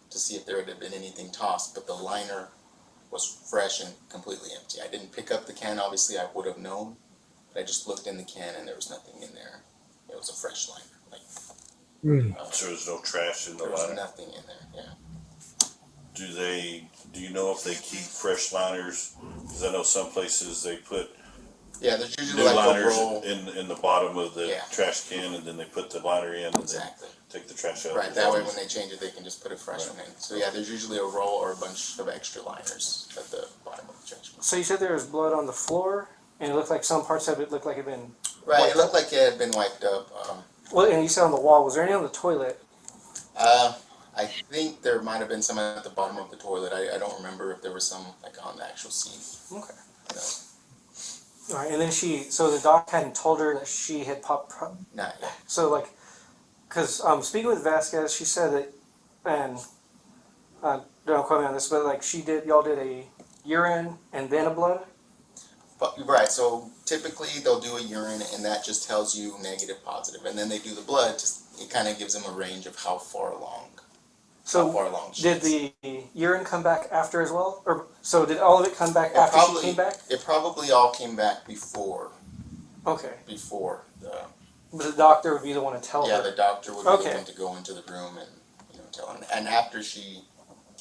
Speaker 14: to see if there had been anything tossed, but the liner was fresh and completely empty. I didn't pick up the can, obviously I would have known, but I just looked in the can and there was nothing in there. It was a fresh liner.
Speaker 15: So there's no trash in the
Speaker 14: there
Speaker 15: liner?
Speaker 14: was nothing in there, yeah.
Speaker 15: Do you know if they keep fresh liners? Because I know some places they put
Speaker 14: there's usually
Speaker 15: new
Speaker 14: like a
Speaker 15: liners
Speaker 14: roll.
Speaker 15: in the bottom of the trash can, and then they put the liner in and then take the trash out.
Speaker 14: Right, that way when they change it, they can just put a fresh one in. So yeah, there's usually a roll or a bunch of extra liners at the bottom of the trash can.
Speaker 13: So you said there was blood on the floor, and it looked like some parts of it looked like it had been
Speaker 14: Right, it looked like it had been wiped up.
Speaker 13: Well, and you said on the wall. Was there any on the toilet?
Speaker 14: I think there might have been some at the bottom of the toilet. I don't remember if there was some like on the actual seat.
Speaker 13: Okay.
Speaker 14: No.
Speaker 13: All right, and then so the doc hadn't told her that she had popped.
Speaker 14: Not yet.
Speaker 13: So like, because speaking with Vasquez, she said that, and don't quote me on this, but like y'all did a urine and then a blood.
Speaker 14: But, right, so typically they'll do a urine and that just tells you negative, positive, and then they do the blood. It kind of gives them a range of how far along.
Speaker 13: So did the urine come back after as well, or so did all of it come back after she came back?
Speaker 14: It probably all came back before.
Speaker 13: Okay.
Speaker 14: Before the.
Speaker 13: But the doctor would be the one to tell her.
Speaker 14: Yeah, the doctor would be the one to go into the room and tell her. And after she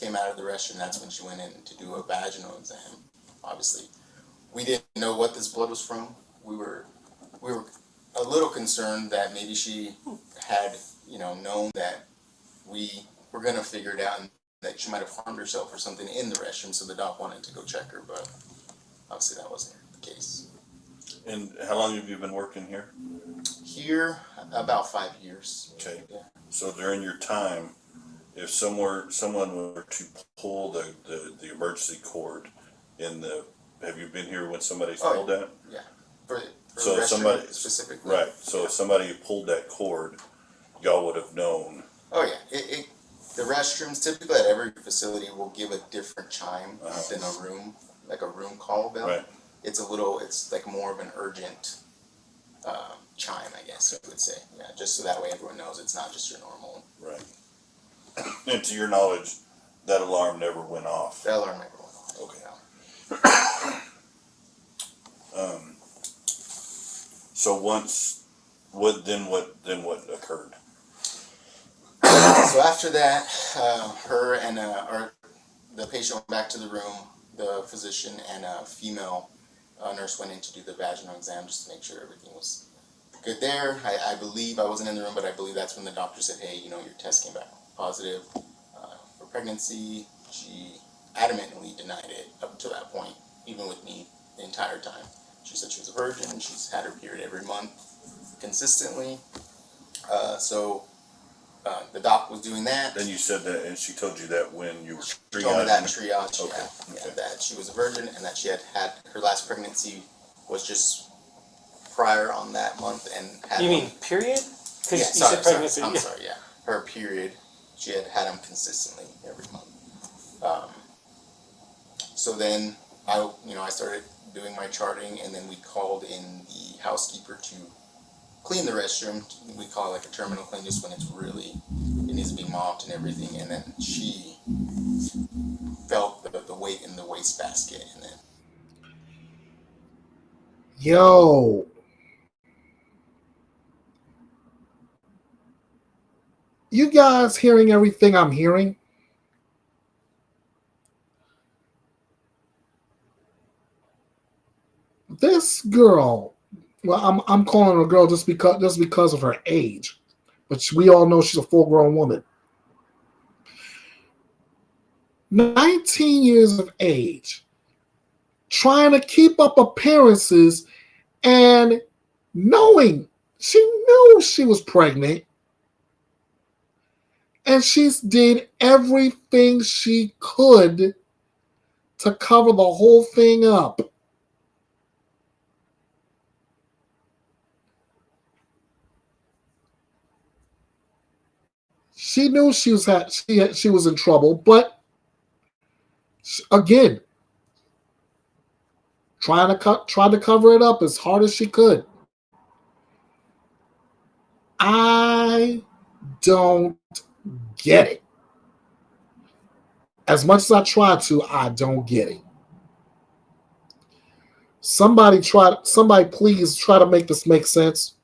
Speaker 14: came out of the restroom, that's when she went in to do a vaginal exam. Obviously, we didn't know what this blood was from. We were a little concerned that maybe she had known that we were gonna figure it out and that she might have harmed herself or something in the restroom. So the doc wanted to go check her, but obviously that wasn't the case.
Speaker 15: And how long have you been working here?
Speaker 14: Here, about 5 years.
Speaker 15: Okay.
Speaker 14: Yeah.
Speaker 15: So during your time, if someone were to pull the emergency cord have you been here when somebody's pulled that?
Speaker 14: Yeah. For
Speaker 15: So somebody
Speaker 14: specifically.
Speaker 15: Right. So if somebody pulled that cord, y'all would have known.
Speaker 14: Oh yeah. The restrooms typically at every facility will give a different chime than a room, like a room call bell.
Speaker 15: Right.
Speaker 14: It's like more of an urgent chime, I guess you would say. Yeah, just so that way everyone knows it's not just your normal.
Speaker 15: Right. And to your knowledge, that alarm never went off.
Speaker 14: That alarm never went off.
Speaker 15: Okay. So once Then what occurred?
Speaker 14: So after that, her and the patient went back to the room. The physician and a female nurse went in to do the vaginal exam just to make sure everything was good there. I believe, I wasn't in the room, but I believe that's when the doctor said, hey, your test came back positive for pregnancy. She adamantly denied it up to that point, even with me the entire time. She said she was a virgin. She's had her period every month consistently. The doc was doing that.
Speaker 15: Then you said that, and she told you that when you were triaging?
Speaker 14: She told me that in triage,
Speaker 15: Okay.
Speaker 14: yeah, that she was a virgin and that she had her last pregnancy was just prior on that month and had.
Speaker 13: You mean period?
Speaker 14: Yeah,
Speaker 13: You
Speaker 14: sorry,
Speaker 13: said pregnancy.
Speaker 14: I'm sorry, yeah. Her period, she had them consistently every month. So then I started doing my charting, and then we called in the housekeeper to clean the restroom. We call it like a terminal clean, just when it needs to be mopped and everything. And then she felt the weight in the wastebasket, and then.
Speaker 1: Yo. You guys hearing everything I'm hearing? This girl, well, I'm calling her a girl just because of her age, but we all know she's a full-grown woman. 19 years of age, trying to keep up appearances, and knowing she knew she was pregnant, and she did everything she could to cover the whole thing up. She knew she was in trouble, but again, tried to cover it up as hard as she could. I don't get it. As much as I try to, I don't get it. Somebody please try to make this make sense.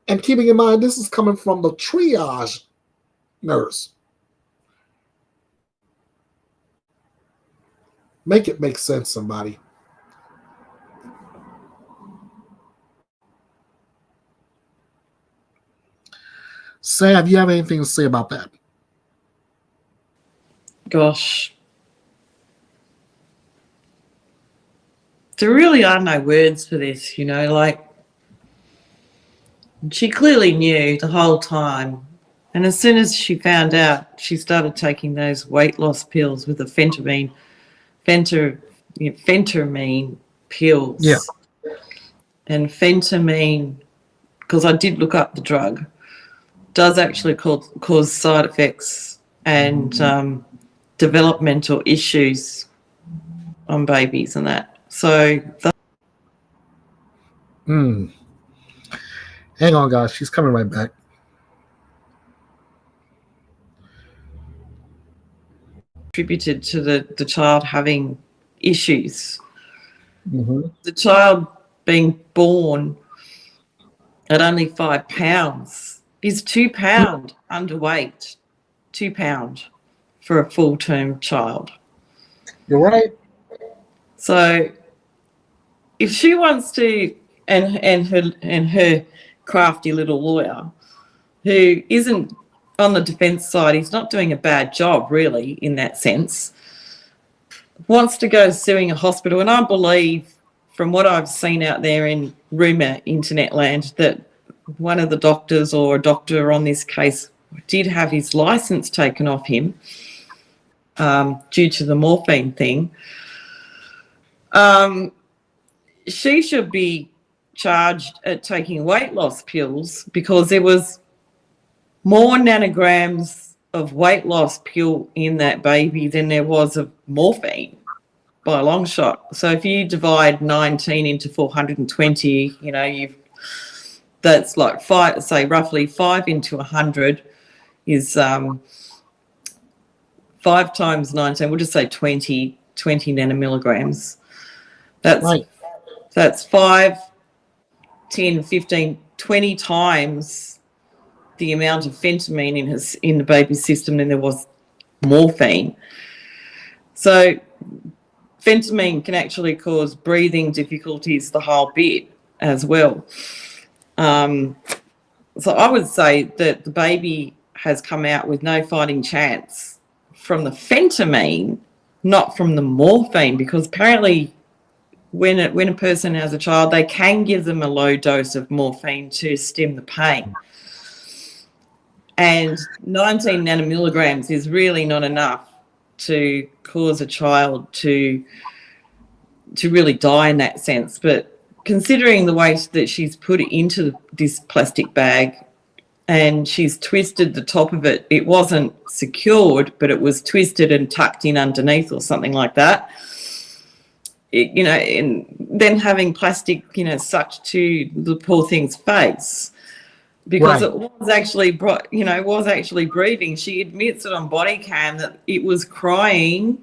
Speaker 1: And keeping in mind, this is coming from the triage nurse. Make it make sense, somebody. Sam, you have anything to say about that?
Speaker 11: Gosh. There really are no words for this, like, she clearly knew the whole time. And as soon as she found out, she started taking those weight loss pills with the phentermine pills.
Speaker 1: Yeah.
Speaker 11: And phentermine, because I did look up the drug, does actually cause side effects and developmental issues on babies and that. So
Speaker 1: hang on, guys. She's coming right back.
Speaker 11: Attributed to the child having issues.
Speaker 1: Mm-hmm.
Speaker 11: The child being born at only 5 pounds is 2 pound underweight. 2 pound for a full-term child.
Speaker 1: You're right.
Speaker 11: So if she wants to, and her crafty little lawyer, who isn't on the defense side, he's not doing a bad job really in that sense, wants to go suing a hospital, and I believe from what I've seen out there in rumour internet land that one of the doctors or a doctor on this case did have his licence taken off him due to the morphine thing. She should be charged at taking weight loss pills because there was more nanograms of weight loss pill in that baby than there was of morphine by a long shot. So if you divide 19 into 420, that's like roughly 5 into 100 is 5 times 19. We'll just say 20 nanomilligrams. That's right. That's 5 10, 15, 20 times the amount of phentermine in the baby's system than there was morphine. So phentermine can actually cause breathing difficulties, the whole bit as well. So I would say that the baby has come out with no fighting chance from the phentermine, not from the morphine, because apparently when a person has a child, they can give them a low dose of morphine to stem the pain. And 19 nanomilligrams is really not enough to cause a child to really die in that sense. But considering the way that she's put it into this plastic bag and she's twisted the top of it, it wasn't secured, but it was twisted and tucked in underneath or something like that. And then having plastic, sucked to the poor thing's face, because it was actually, breathing. She admits it on body cam that it was crying.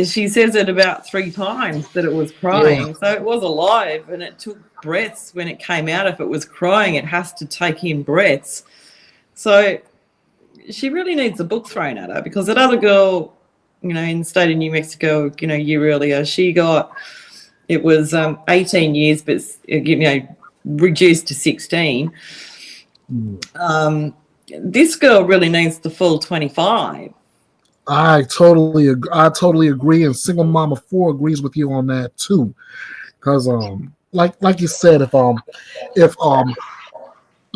Speaker 11: She says it about 3 times that it was crying. Yeah. So it was alive, and it took breaths when it came out. If it was crying, it has to take in breaths. So she really needs a book thrown at her, because that other girl, in the state of New Mexico, a year earlier, she got, it was 18 years, but, reduced to 16. This girl really needs the full 25.
Speaker 1: I totally agree, and Single Mama 4 agrees with you on that too. Because like you said, if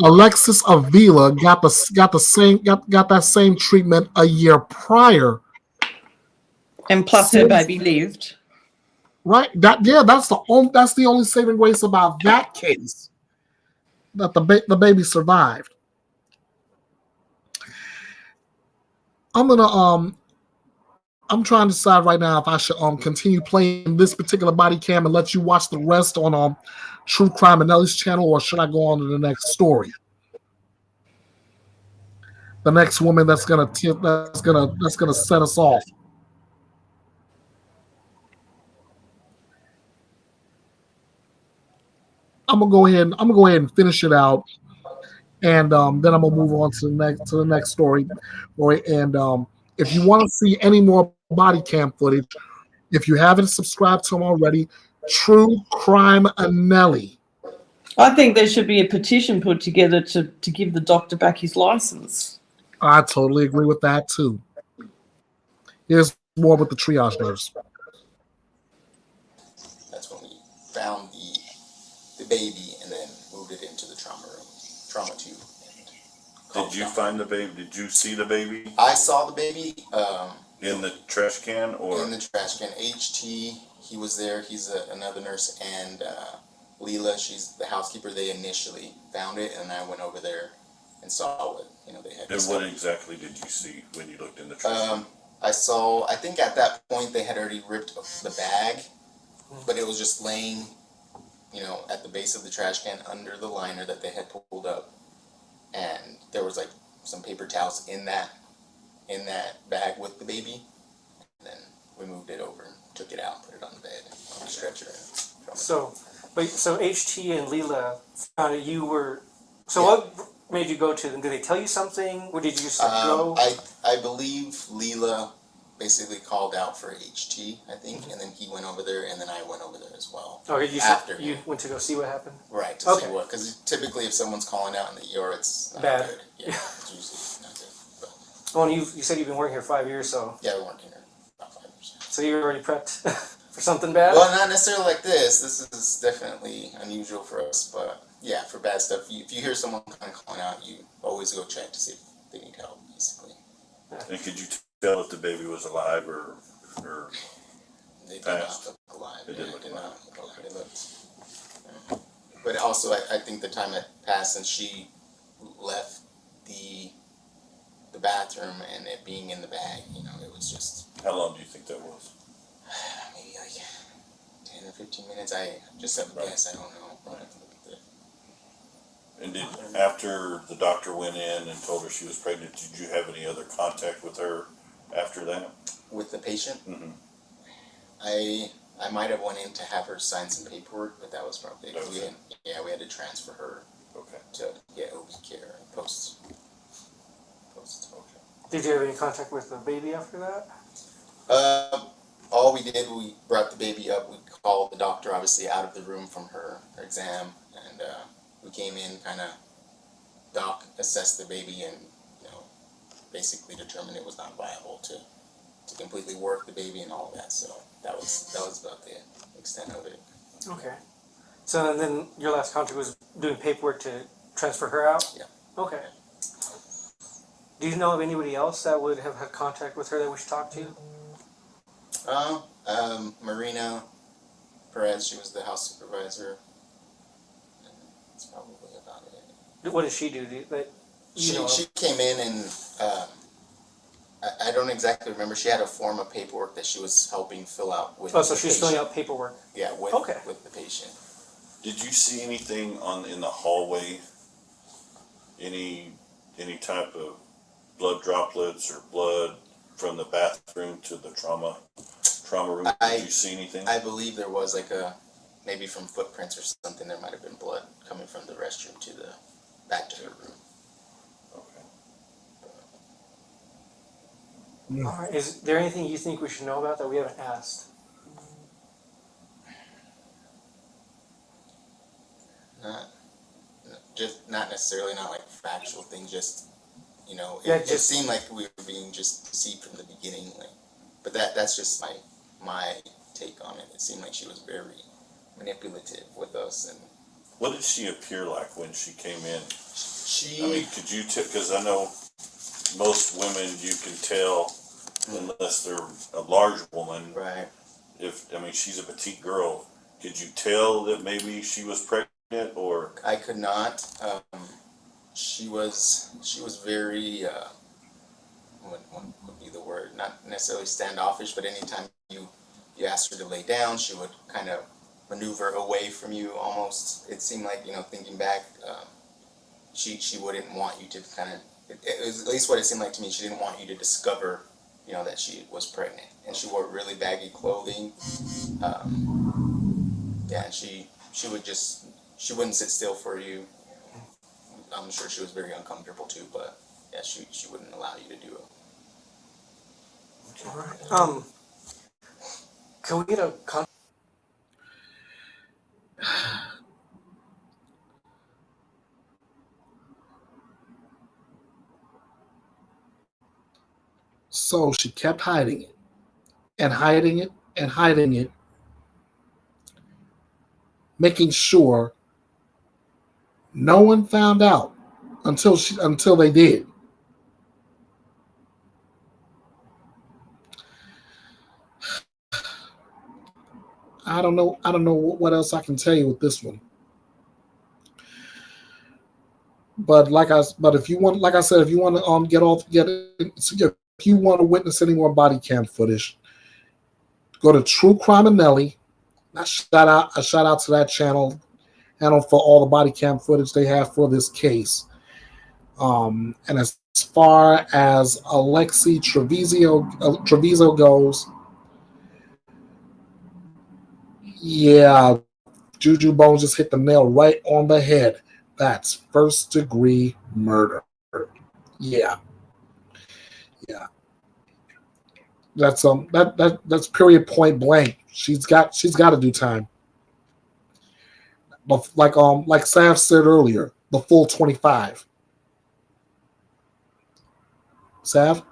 Speaker 1: Alexis Avila got that same treatment a year prior,
Speaker 11: and plus her baby lived,
Speaker 1: right? That's the only saving grace about that case, that the baby survived. I'm trying to decide right now if I should continue playing this particular body cam and let you watch the rest on True Crime and Nelly's channel, or should I go on to the next story? The next woman that's gonna set us off. I'm gonna go ahead and finish it out, and then I'm gonna move on to the next story. And if you want to see any more body cam footage, if you haven't subscribed to them already, True Crime and Nelly.
Speaker 11: I think there should be a petition put together to give the doctor back his license.
Speaker 1: I totally agree with that too. Here's more with the triage nurse.
Speaker 14: That's when we found the baby and then moved it into the trauma tube.
Speaker 15: Did you find the baby? Did you see the baby?
Speaker 14: I saw the baby.
Speaker 15: In the trash can, or? In
Speaker 14: the trash can. HT, he was there. He's another nurse. And Leela, she's the housekeeper. They initially found it, and I went over there and saw what they had.
Speaker 15: And what exactly did you see when you looked in the trash can?
Speaker 14: I think at that point they had already ripped the bag, but it was just laying, at the base of the trash can under the liner that they had pulled up. And there was like some paper towels in that bag with the baby. And then we moved it over and took it out, put it on the bed, on the stretcher.
Speaker 13: So HT and Leela found you were. So yeah. What made you go to them? Did they tell you something? Or did you just go?
Speaker 14: I believe Leela basically called out for HT, I think, and then he went over there, and then I went over there as well.
Speaker 13: Okay, you went to go see what happened?
Speaker 14: Right, to see what, because typically if someone's calling out in the ER, it's not
Speaker 13: bad.
Speaker 14: Good. Yeah, it's usually not good. But.
Speaker 13: Well, and you said you've been working here 5 years, so.
Speaker 14: Yeah, I've been working here about 5 years.
Speaker 13: So you're already prepped for something bad?
Speaker 14: Well, not necessarily like this. This is definitely unusual for us, but yeah, for bad stuff. If you hear someone kind of calling out, you always go check to see if they need help, basically.
Speaker 15: Yeah. And could you tell if the baby was alive or
Speaker 14: they did not look alive. They did not look how they looked. But also, I think the time had passed since she left the bathroom and it being in the bag, it was just.
Speaker 15: How long do you think that was?
Speaker 14: Maybe like 10 or 15 minutes. I just have a guess. I don't know.
Speaker 15: And after the doctor went in and told her she was pregnant, did you have any other contact with her after that?
Speaker 14: With the patient?
Speaker 15: Mm-hmm.
Speaker 14: I might have went in to have her sign some paperwork, but that was probably, we had to transfer her to get OB care and post.
Speaker 13: Did you have any contact with the baby after that?
Speaker 14: All we did, we brought the baby up, we called the doctor obviously out of the room from her exam, and we came in, kind of, doc assessed the baby and, basically determined it was not viable to completely work the baby and all that, so that was about the extent of it.
Speaker 13: Okay. So and then your last contact was doing paperwork to transfer her out?
Speaker 14: Yeah.
Speaker 13: Okay. Do you know of anybody else that would have had contact with her that we should talk to?
Speaker 14: Marina Perez, she was the house supervisor. And that's probably about it.
Speaker 13: What does she do?
Speaker 14: She came in and I don't exactly remember. She had a form of paperwork that she was helping fill out with.
Speaker 13: Oh, so she's filling out paperwork.
Speaker 14: Yeah, with the patient.
Speaker 15: Did you see anything in the hallway? Any type of blood droplets or blood from the bathroom to the trauma room? Did you see anything?
Speaker 14: I believe there was maybe from footprints or something. There might have been blood coming from the restroom to back to her room.
Speaker 13: All right. Is there anything you think we should know about that we haven't asked?
Speaker 14: Not necessarily, not like factual things, just, it
Speaker 13: it
Speaker 14: seemed like we were being just deceived from the beginning, but that's just my take on it. It seemed like she was very manipulative with us. And
Speaker 15: what did she appear like when she came in? Could you tell, because I know most women you can tell, unless they're a large woman.
Speaker 14: Right.
Speaker 15: She's a petite girl. Could you tell that maybe she was pregnant or?
Speaker 14: I could not. She was very, what would be the word? Not necessarily standoffish, but anytime you asked her to lay down, she would kind of maneuver away from you almost. It seemed like, thinking back, she wouldn't want you to kind of, it was at least what it seemed like to me, she didn't want you to discover, that she was pregnant. And she wore really baggy clothing. And she wouldn't sit still for you. I'm sure she was very uncomfortable too, but yeah, she wouldn't allow you to do it.
Speaker 13: All right. Can we get a
Speaker 1: So she kept hiding it and hiding it and hiding it, making sure no one found out until they did. I don't know what else I can tell you with this one. But if you want, like I said, if you want to if you want to witness any more body cam footage, go to True Crime and Nelly. A shout out to that channel and for all the body cam footage they have for this case. And as far as Alexee Trevizo goes, yeah, Juju Bones just hit the nail right on the head. That's first-degree murder. Yeah. That's period, point blank. She's got to do time. But like Sav said earlier, the full 25. Sav?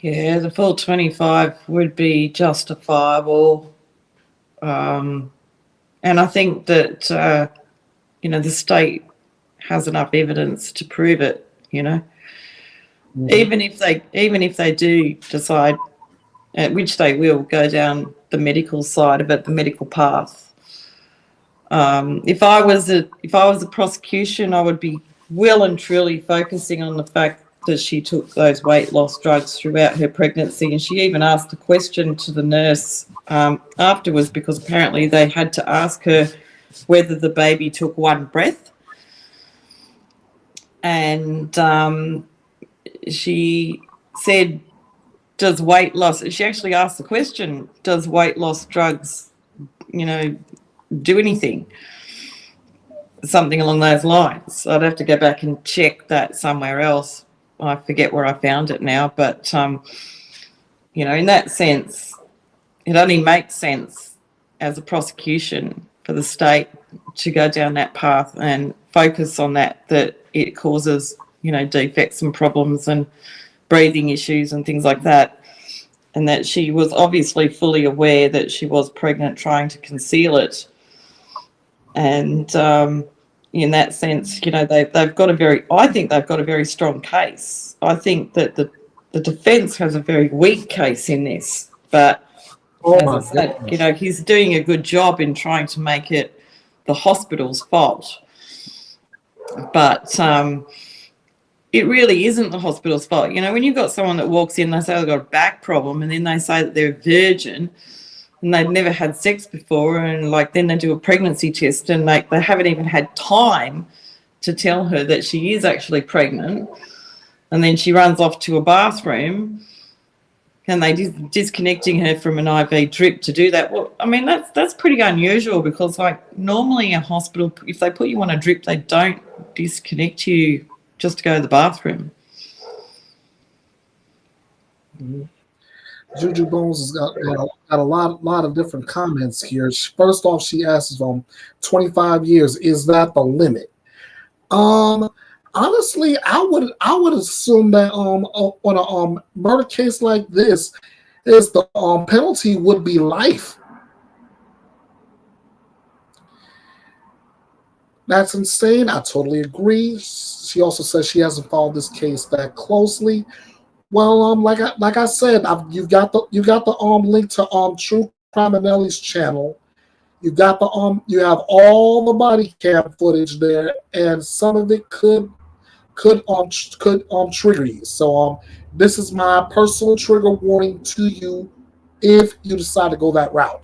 Speaker 11: Yeah, the full 25 would be justifiable. And I think that, the state has enough evidence to prove it, Mm-hmm. Even if they do decide, which they will, go down the medical side of it, the medical path. If I was a prosecution, I would be well and truly focusing on the fact that she took those weight loss drugs throughout her pregnancy, and she even asked a question to the nurse afterwards, because apparently they had to ask her whether the baby took one breath, and she said does weight loss, she actually asked the question, does weight loss drugs, do anything? Something along those lines. I'd have to go back and check that somewhere else. I forget where I found it now, but, in that sense, it only makes sense as a prosecution for the state to go down that path and focus on that it causes, defects and problems and breathing issues and things like that. And that she was obviously fully aware that she was pregnant, trying to conceal it. And in that sense, they've got I think they've got a very strong case. I think that the defence has a very weak case in this. But as I said, he's doing a good job in trying to make it the hospital's fault. But it really isn't the hospital's fault. When you've got someone that walks in, they say they've got a back problem, and then they say that they're a virgin and they've never had sex before, and then they do a pregnancy test and they haven't even had time to tell her that she is actually pregnant, and then she runs off to a bathroom and they disconnecting her from an IV drip to do that. Well, I mean, that's pretty unusual, because normally a hospital, if they put you on a drip, they don't disconnect you just to go to the bathroom.
Speaker 1: Mm-hmm. Juju Bones has got a lot of different comments here. First off, she asks, 25 years, is that the limit? Honestly, I would assume that on a murder case like this, the penalty would be life. That's insane. I totally agree. She also says she hasn't followed this case that closely. Well, like I said, you've got the link to True Criminelli's channel. You got you have all the body cam footage there, and some of it could trigger you. So this is my personal trigger warning to you if you decide to go that route.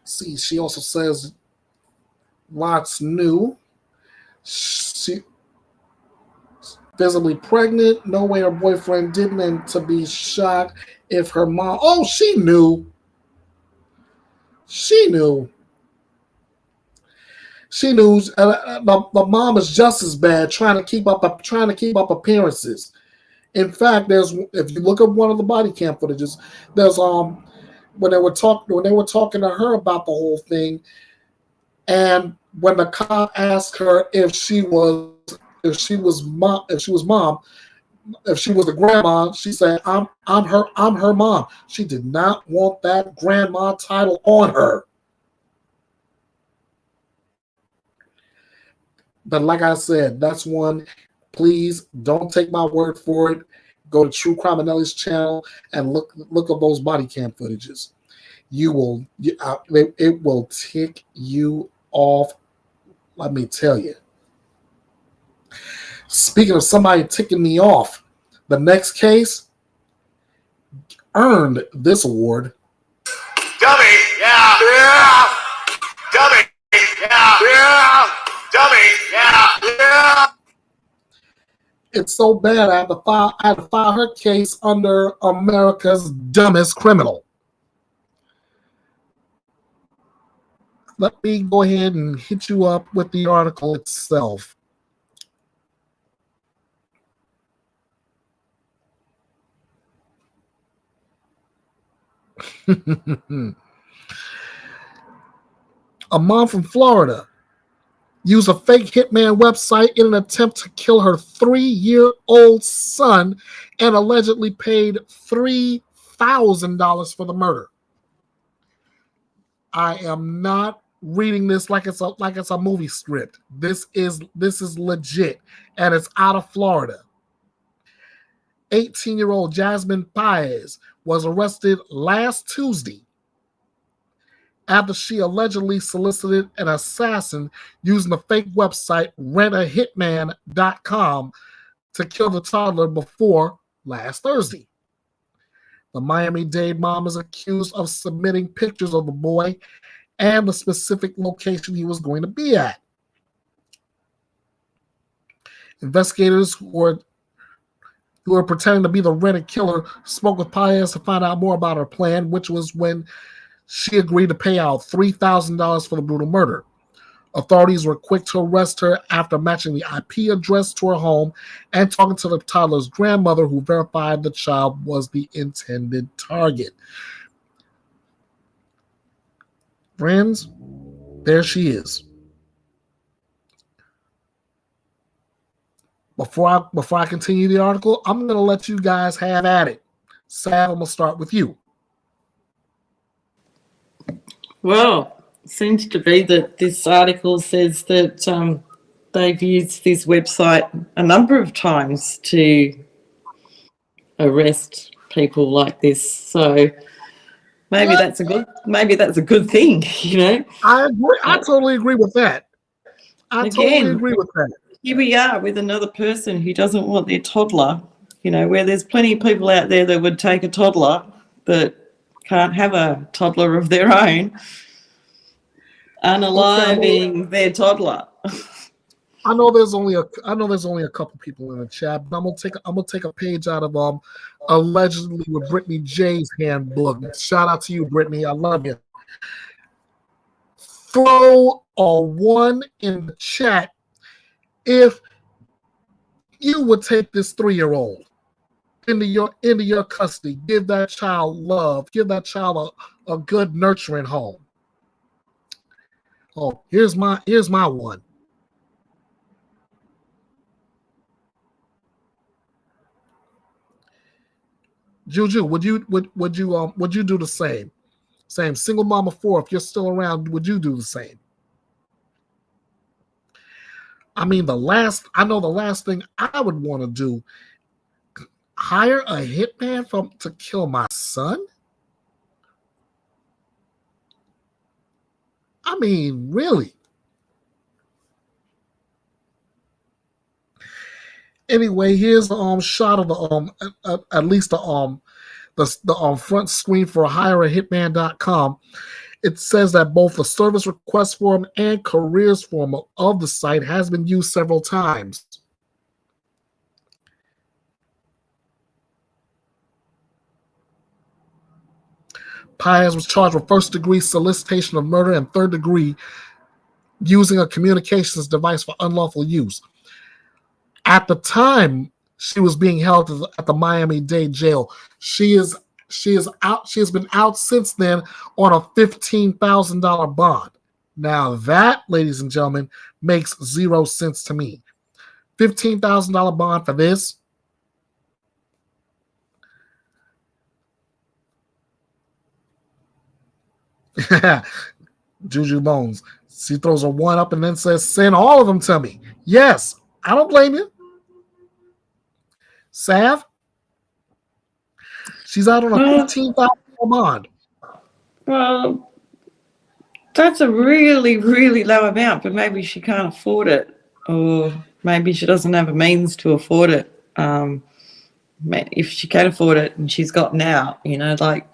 Speaker 1: See, she also says lots new. She visibly pregnant. No way her boyfriend didn't, and to be shocked if her mom. Oh, she knew. She knew. The mom is just as bad, trying to keep up appearances. In fact, if you look at one of the body cam footages, there's when they were talking to her about the whole thing, and when the cop asked her if she was the grandma, she said, I'm her mom. She did not want that grandma title on her. But like I said, that's one. Please don't take my word for it. Go to True Criminelli's channel and look at those body cam footages. It will tick you off. Let me tell you. Speaking of somebody ticking me off, the next case earned this award.
Speaker 12: Dummy, yeah, yeah. Dummy, yeah, yeah. Dummy, yeah, yeah.
Speaker 1: It's so bad I had to file her case under America's Dumbest Criminal. Let me go ahead and hit you up with the article itself. A mom from Florida used a fake Hitman website in an attempt to kill her 3-year-old son and allegedly paid $3,000 for the murder. I am not reading this like it's a movie script. This is legit, and it's out of Florida. 18-year-old Jazmin Paez was arrested last Tuesday after she allegedly solicited an assassin using the fake website rentahitman.com to kill the toddler before last Thursday. The Miami-Dade mom is accused of submitting pictures of the boy and the specific location he was going to be at. Investigators who were pretending to be the rented killer spoke with Paez to find out more about her plan, which was when she agreed to pay out $3,000 for the brutal murder. Authorities were quick to arrest her after matching the IP address to her home and talking to the toddler's grandmother, who verified the child was the intended target. Friends, there she is. Before I continue the article, I'm going to let you guys have at it. Sav, I'm going to start with you.
Speaker 11: Well, it seems to be that this article says that they've used this website a number of times to arrest people like this. So maybe that's a good thing, you know.
Speaker 1: I agree. I totally agree with that. Totally agree with that.
Speaker 11: Here we are with another person who doesn't want their toddler, you know, where there's plenty of people out there that would take a toddler that can't have a toddler of their own, unaliving their toddler.
Speaker 1: I know there's only a couple people in the chat, but I'm gonna take a page out of allegedly with Brittany J's handbook. Shout out to you, Brittany. I love you. Throw a 1 in the chat if you would take this 3-year-old into your custody. Give that child love. Give that child a good nurturing home. Oh, here's my one. Juju, would you do the same? Same. Single mama 4, if you're still around, would you do the same? I mean, the last thing I would want to do, hire a hitman to kill my son? I mean, really? Anyway, here's the shot of the at least the front screen for hireahitman.com. It says that both the service request form and careers form of the site has been used several times. Paez was charged with first-degree solicitation of murder and third-degree using a communications device for unlawful use. At the time she was being held at the Miami-Dade jail, she has been out since then on a $15,000 bond. Now that, ladies and gentlemen, makes 0 sense to me. $15,000 bond for this? Juju Bones. She throws a 1 up and then says, send all of them to me. Yes, I don't blame you. Sav? She's out on a $15,000 bond.
Speaker 11: Well, that's a really, really low amount, but maybe she can't afford it, or maybe she doesn't have a means to afford it. If she can afford it and she's gotten out, you know, like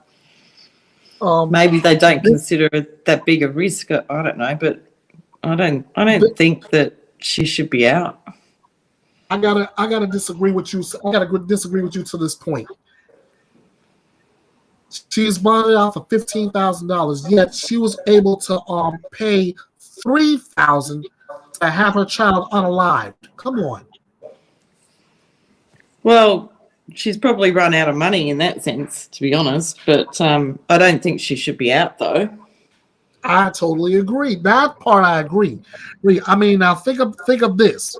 Speaker 11: maybe they don't consider it that big a risk. I don't know, but I don't think that she should be out.
Speaker 1: I gotta disagree with you. I gotta disagree with you to this point. She's bonded out for $15,000, yet she was able to pay $3,000 to have her child unalived. Come on.
Speaker 11: Well, she's probably run out of money in that sense, to be honest. But I don't think she should be out, though.
Speaker 1: I totally agree. That part I agree. I mean, now think of this.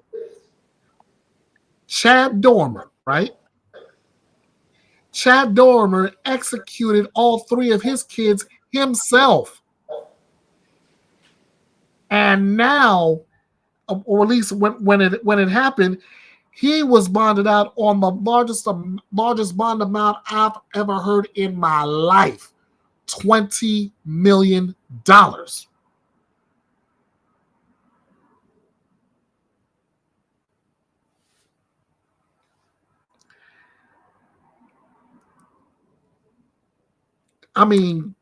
Speaker 1: Chad Doerman, right? Chad Doerman executed all 3 of his kids himself. And now, or at least when it happened, he was bonded out on the largest bond amount I've ever heard in my life. $20 million. I mean,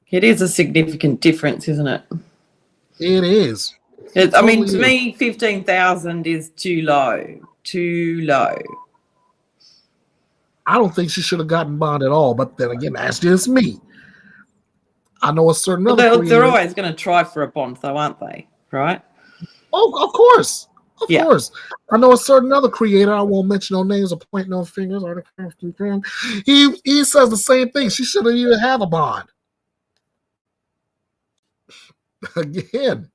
Speaker 11: it is a significant difference, isn't it?
Speaker 1: It is.
Speaker 11: I mean,
Speaker 1: totally
Speaker 11: to
Speaker 1: is.
Speaker 11: me, 15,000 is too low. Too low.
Speaker 1: I don't think she should have gotten bond at all. But then again, that's just me. I know a certain
Speaker 11: Well,
Speaker 1: other
Speaker 11: they're
Speaker 1: creator.
Speaker 11: always going to try for a bond, though, aren't they? Right?
Speaker 1: Oh, of course. Of
Speaker 11: Yeah.
Speaker 1: course. I know a certain other creator, I won't mention no names or point no fingers. He says the same thing. She shouldn't even have a bond. Again,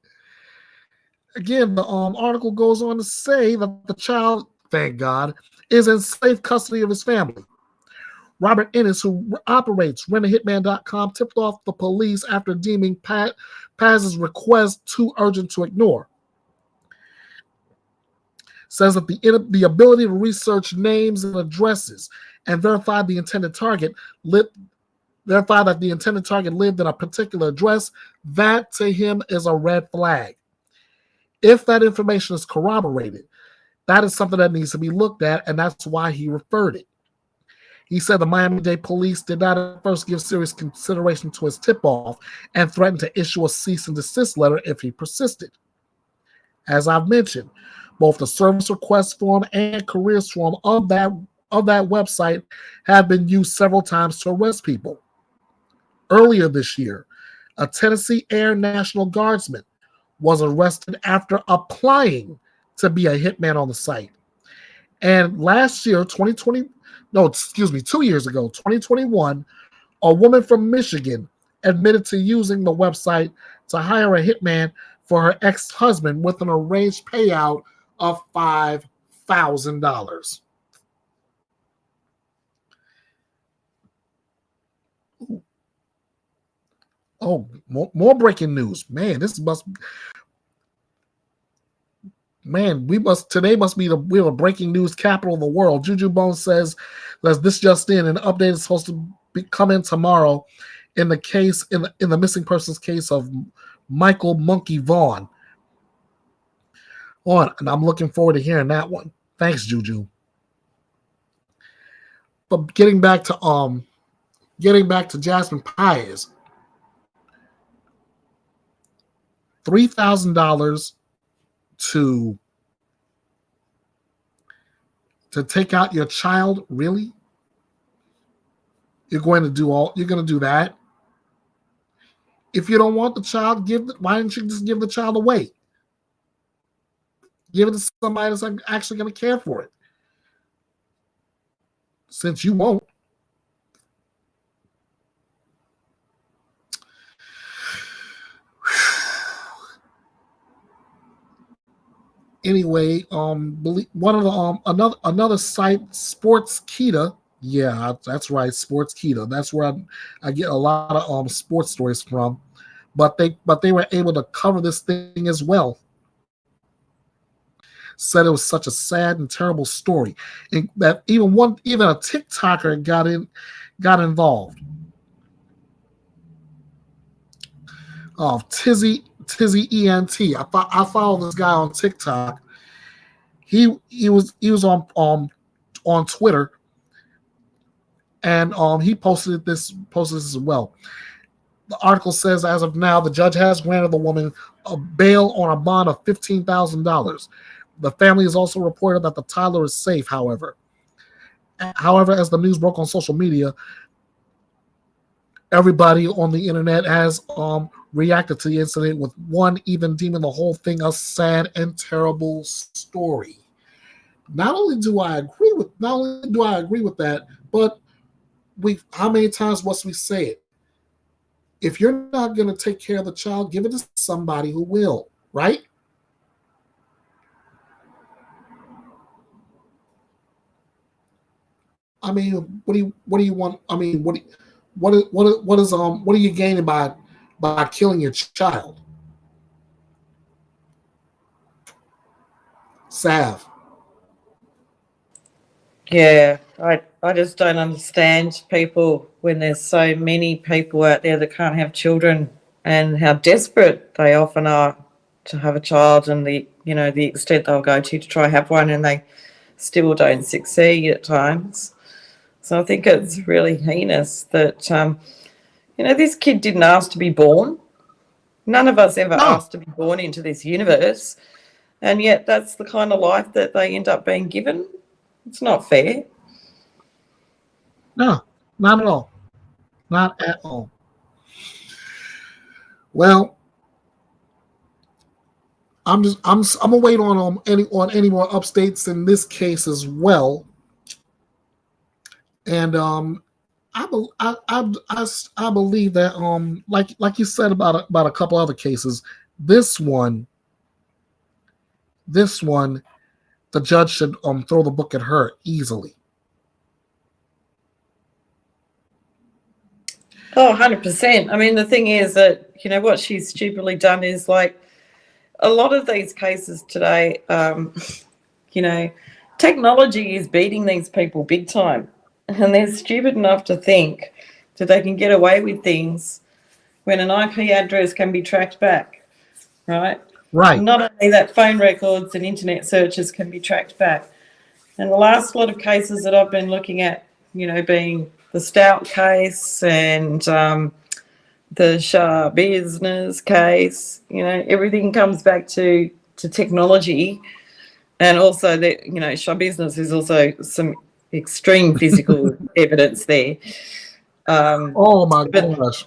Speaker 1: the article goes on to say that the child, thank God, is in safe custody of his family. Robert Ennis, who operates rentahitman.com, tipped off the police after deeming Paz's request too urgent to ignore. Says that the ability to research names and addresses and verify that the intended target lived in a particular address, that to him is a red flag. If that information is corroborated, that is something that needs to be looked at, and that's why he referred it. He said the Miami-Dade police did not at first give serious consideration to his tip-off and threatened to issue a cease and desist letter if he persisted. As I've mentioned, both the service request form and careers form of that website have been used several times to arrest people. Earlier this year, a Tennessee Air National Guardsman was arrested after applying to be a hitman on the site. And last year, 2 years ago, 2021, a woman from Michigan admitted to using the website to hire a hitman for her ex-husband with an arranged payout of $5,000. Oh, more breaking news. Man, today must be the breaking news capital of the world. Juju Bones says that this just in, an update is supposed to come in tomorrow in the case in the missing persons case of Michael Monkey Vaughn. And I'm looking forward to hearing that one. Thanks, Juju. But getting back to Jazmin Paez, $3,000 to take out your child. Really? You're going to do that? If you don't want the child, why don't you just give the child away? Give it to somebody that's actually going to care for it. Since you won't. Anyway, one of the another site, Sportskeeda. Yeah, that's right, Sportskeeda. That's where I get a lot of sports stories from. But they were able to cover this thing as well. Said it was such a sad and terrible story, and that even a TikToker got involved. Tizzy ENT. I follow this guy on TikTok. He was on Twitter, and he posted this as well. The article says, as of now, the judge has granted the woman a bail on a bond of $15,000. The family has also reported that the toddler is safe, however. As the news broke on social media, everybody on the internet has reacted to the incident, with one even deeming the whole thing a sad and terrible story. Not only do I agree with that, but how many times must we say it? If you're not going to take care of the child, give it to somebody who will, right? I mean, what do you want? I mean, what are you gaining by killing your child? Sav.
Speaker 11: Yeah, I just don't understand people when there's so many people out there that can't have children, and how desperate they often are to have a child, and the extent they'll go to try have one, and they still don't succeed at times. So I think it's really heinous that this kid didn't ask to be born. None of us ever
Speaker 1: No.
Speaker 11: asked to be born into this universe, and yet that's the kind of life that they end up being given. It's not fair.
Speaker 1: No, not at all. Not at all. Well, I'm gonna wait on any more updates in this case as well. And I believe that like you said about a couple other cases, this one, the judge should throw the book at her easily.
Speaker 11: Oh, 100%. I mean, the thing is that, what she's stupidly done is, like, a lot of these cases today, technology is beating these people big time. And they're stupid enough to think that they can get away with things when an IP address can be tracked back, right?
Speaker 1: Right.
Speaker 11: Not only that, phone records and internet searches can be tracked back. And the last lot of cases that I've been looking at, being the Stout case and the Shah Business case, everything comes back to technology. And also that, Shah Business is also some extreme physical evidence there.
Speaker 1: Oh my gosh.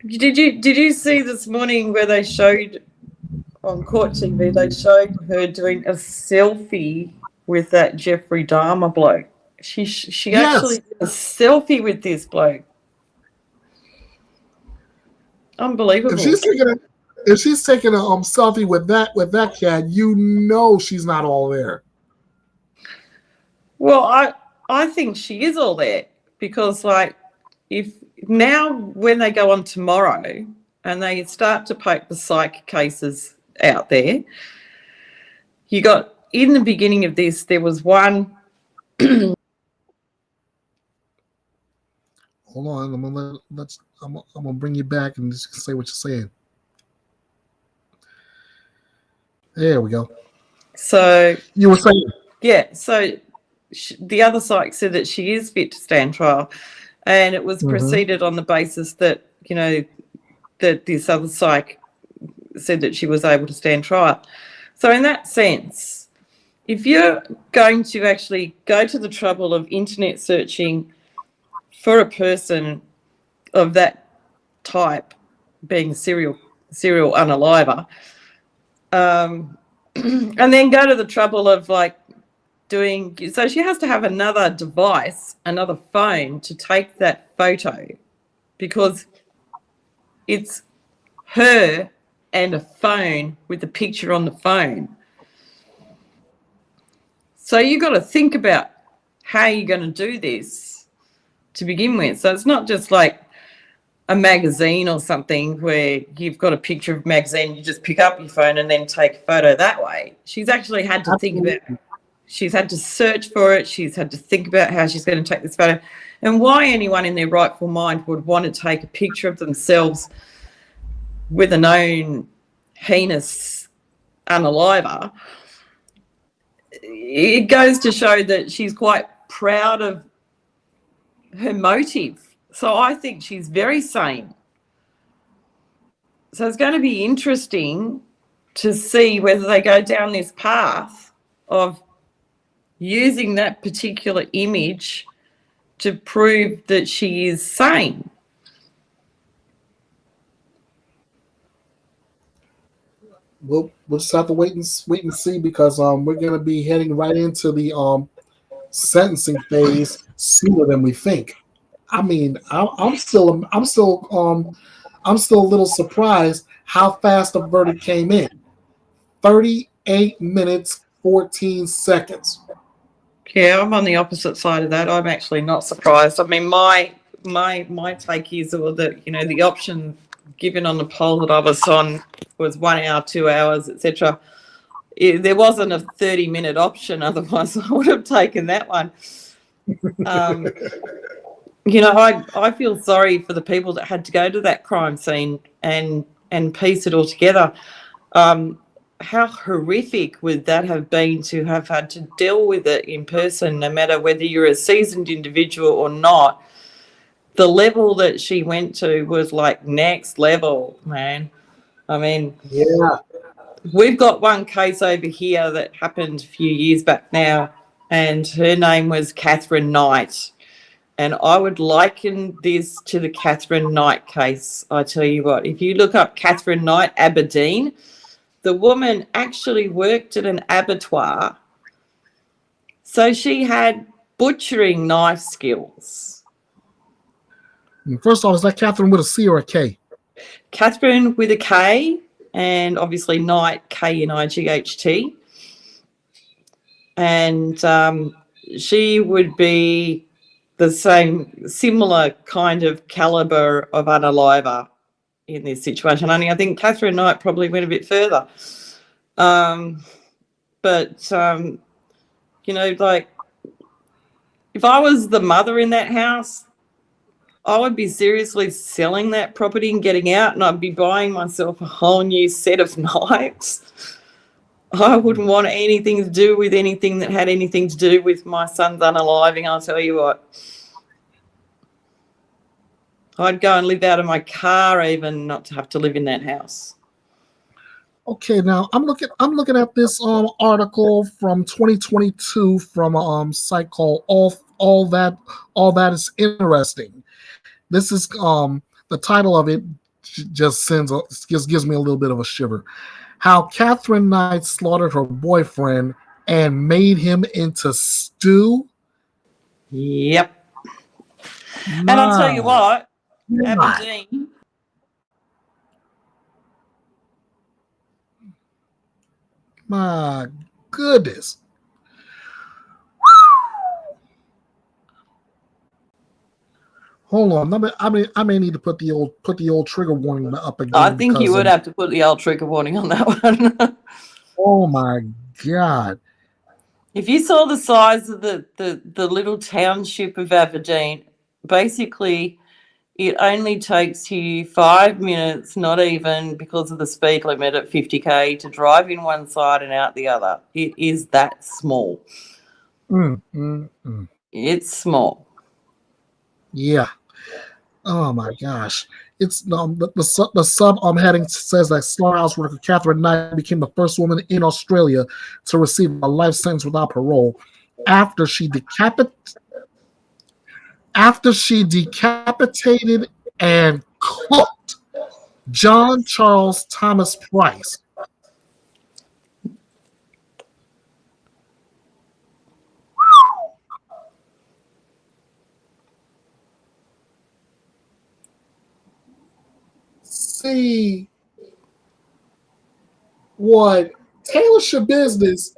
Speaker 11: Did you see this morning where they showed on Court TV, they showed her doing a selfie with that Jeffrey Dahmer bloke? She actually did a selfie with this bloke. Unbelievable.
Speaker 1: If she's taking a selfie with that cat, she's not all there.
Speaker 11: Well, I think she is all there because, like, if now when they go on tomorrow and they start to poke the psych cases out there, you got in the beginning of this, there was one.
Speaker 1: Hold on, I'm gonna bring you back and just say what you're saying. There we go.
Speaker 11: So
Speaker 1: you were saying,
Speaker 11: yeah. So the other psych said that she is fit to stand trial, and it was proceeded on the basis that that this other psych said that she was able to stand trial. So in that sense, if you're going to actually go to the trouble of internet searching for a person of that type, being a serial unaliver, and then go to the trouble of so she has to have another device, another phone to take that photo, because it's her and a phone with a picture on the phone. So you've got to think about how you're going to do this to begin with. So it's not just like a magazine or something where you've got a picture of a magazine, you just pick up your phone and then take a photo that way. She's actually had to think about it. She's had to search for it. She's had to think about how she's going to take this photo and why anyone in their rightful mind would want to take a picture of themselves with a known heinous unaliver. It goes to show that she's quite proud of her motive. So I think she's very sane. So it's going to be interesting to see whether they go down this path of using that particular image to prove that she is sane.
Speaker 1: We'll just have to wait and see, because we're going to be heading right into the sentencing phase sooner than we think. I mean, I'm still a little surprised how fast the verdict came in. 38 minutes, 14 seconds.
Speaker 11: Yeah, I'm on the opposite side of that. I'm actually not surprised. I mean, my take is that the option given on the poll that I was on was 1 hour, 2 hours, etc. There wasn't a 30-minute option, otherwise I would have taken that one. I feel sorry for the people that had to go to that crime scene and piece it all together. How horrific would that have been to have had to deal with it in person, no matter whether you're a seasoned individual or not? The level that she went to was like next level, man. I mean,
Speaker 1: Yeah.
Speaker 11: we've got one case over here that happened a few years back now, and her name was Catherine Knight. And I would liken this to the Catherine Knight case. I tell you what, if you look up Catherine Knight, Aberdeen, the woman actually worked at an abattoir. So she had butchering knife skills.
Speaker 1: First off, is that Catherine with a C or a K?
Speaker 11: Catherine with a K, and obviously Knight, Knight. And she would be the same, similar kind of caliber of unaliver in this situation. Only I think Catherine Knight probably went a bit further. You know, like, if I was the mother in that house, I would be seriously selling that property and getting out, and I'd be buying myself a whole new set of knives. I wouldn't want anything to do with anything that had anything to do with my son's unaliving, I'll tell you what. I'd go and live out of my car even, not to have to live in that house.
Speaker 1: Okay, now I'm looking at this article from 2022 from a site called All That Is Interesting. This is the title of it just gives me a little bit of a shiver. How Catherine Knight slaughtered her boyfriend and made him into stew.
Speaker 11: Yep. And I'll tell you what, Aberdeen.
Speaker 1: My goodness. Hold on. I may need to put the old trigger warning up again.
Speaker 11: I think you would have to put the old trigger warning on that one.
Speaker 1: Oh my God.
Speaker 11: If you saw the size of the little township of Aberdeen, basically it only takes you 5 minutes, not even, because of the speed limit at 50k, to drive in one side and out the other. It is that small. It's small.
Speaker 1: Yeah. Oh my gosh. It's the sub heading says that slaughterhouse worker Catherine Knight became the first woman in Australia to receive a life sentence without parole after she decapitated and cooked John Charles Thomas Price. See what Taylor Shabusiness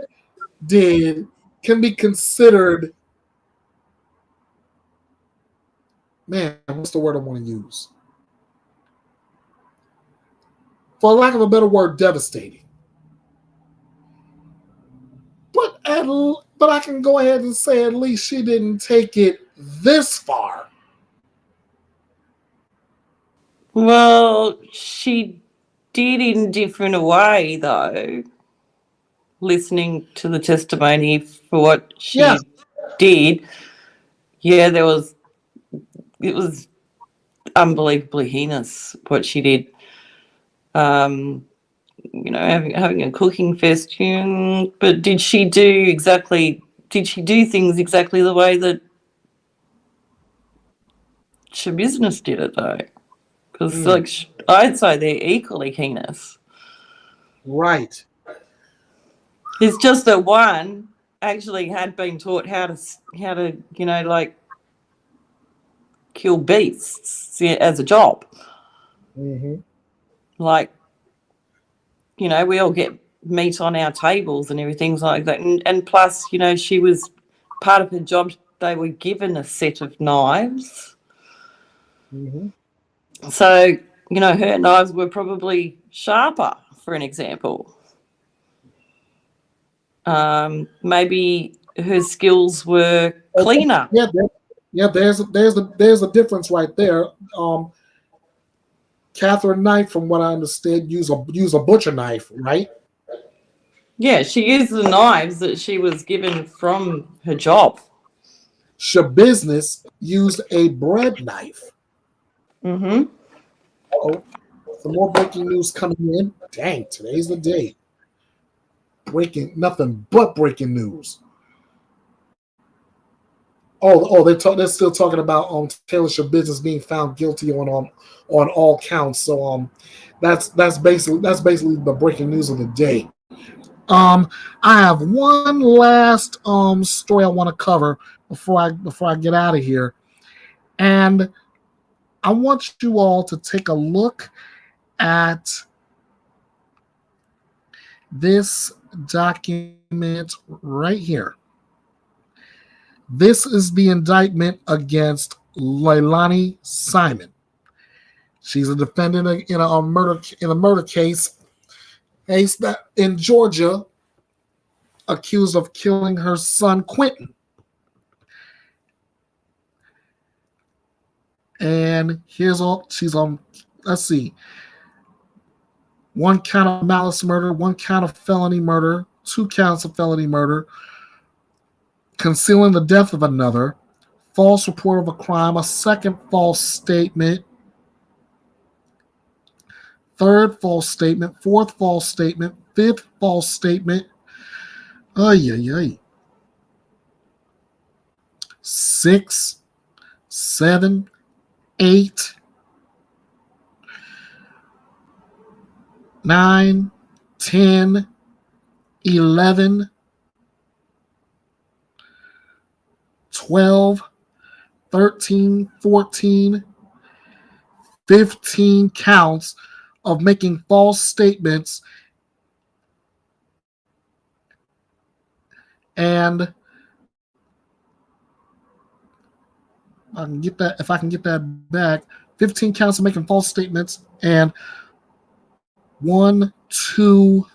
Speaker 1: did can be considered, man, what's the word I want to use? For lack of a better word, devastating. But I can go ahead and say at least she didn't take it this far.
Speaker 11: Well, she did in a different way, though. Listening to the testimony for what she did, it was unbelievably heinous what she did. You know, having a cooking festoon, but did she do things exactly the way that Shabusiness did it, though? Because, I'd say they're equally heinous.
Speaker 1: Right.
Speaker 11: It's just that one actually had been taught how to kill beasts as a job.
Speaker 1: Mm-hmm.
Speaker 11: Like, you know, we all get meat on our tables and everything like that. And plus, you know, she was part of her job. They were given a set of knives.
Speaker 1: Mm-hmm.
Speaker 11: So, you know, her knives were probably sharper, for an example. Maybe her skills were cleaner.
Speaker 1: There's a difference right there. Catherine Knight, from what I understood, used a butcher knife, right?
Speaker 11: Yeah, she used the knives that she was given from her job.
Speaker 1: Shabusiness used a bread knife.
Speaker 11: Mm-hmm.
Speaker 1: Oh, Some more breaking news coming in. Dang, today's the day. Nothing but breaking news. They're still talking about Taylor Business being found guilty on all counts. So that's basically the breaking news of the day. I have one last story I want to cover before I get out of here, and I want you all to take a look at this document right here. This is the indictment against Leilani Simon. She's a defendant in a murder case that in Georgia, accused of killing her son Quentin. And here's all she's on. Let's see. 1 count of malice murder, 1 count of felony murder, 2 counts of felony murder, concealing the death of another, false report of a crime, a second false statement, 3rd false statement, 4th false statement, 5th false statement. 6, 7, 8, 9, 10, 11, 12, 13, 14, 15 counts of making false statements and if I can get that back, 15 counts of making false statements and 1, 2,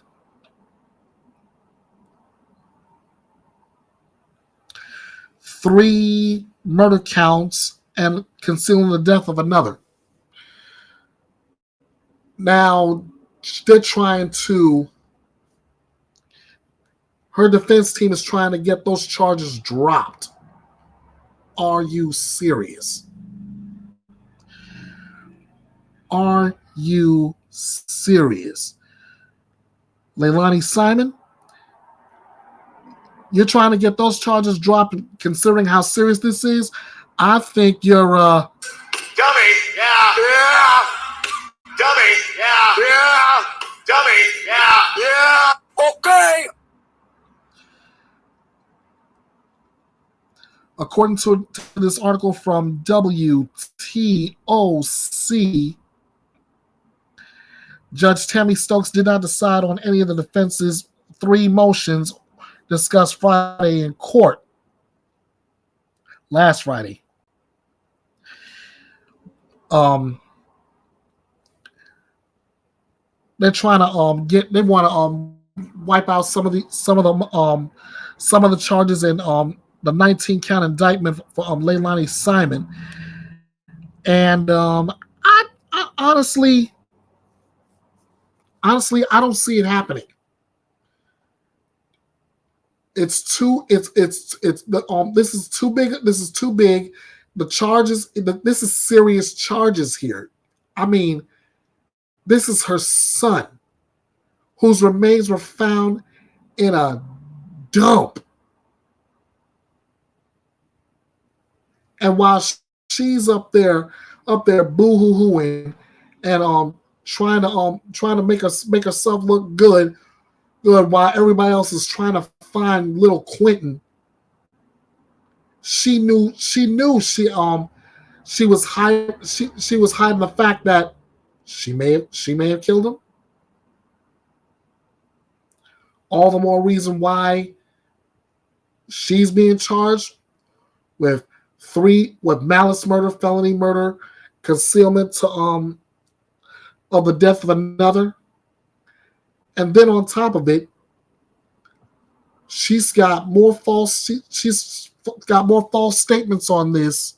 Speaker 1: 3 murder counts and concealing the death of another. Now, they're trying to, her defense team is trying to get those charges dropped. Are you serious? Are you serious? Leilani Simon, you're trying to get those charges dropped considering how serious this is? I think you're
Speaker 12: dummy, yeah, yeah. Dummy, yeah, yeah. Dummy, yeah, yeah. Okay.
Speaker 1: According to this article from WTOC, Judge Tammy Stokes did not decide on any of the defense's 3 motions discussed Friday in court. Last Friday. They're trying to they want to wipe out some of the charges in the 19-count indictment for Leilani Simon. And I honestly, I don't see it happening. This is too big. This is too big. The charges, this is serious charges here. I mean, this is her son, whose remains were found in a dump. And while she's up there boo-hoo-hooing and trying to make herself look good while everybody else is trying to find little Quentin, she was hiding the fact that she may have killed him. All the more reason why she's being charged with malice murder, felony murder, concealment of the death of another. And then on top of it, she's got more false statements on this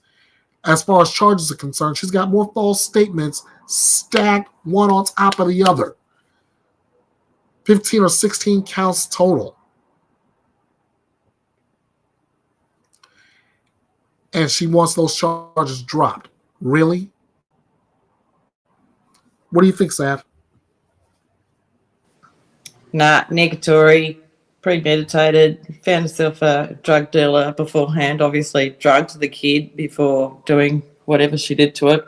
Speaker 1: as far as charges are concerned. She's got more false statements stacked one on top of the other. 15 or 16 counts total. And she wants those charges dropped. Really? What do you think, Sav?
Speaker 11: Nah, negatory, premeditated, found herself a drug dealer beforehand, obviously drugged the kid before doing whatever she did to it.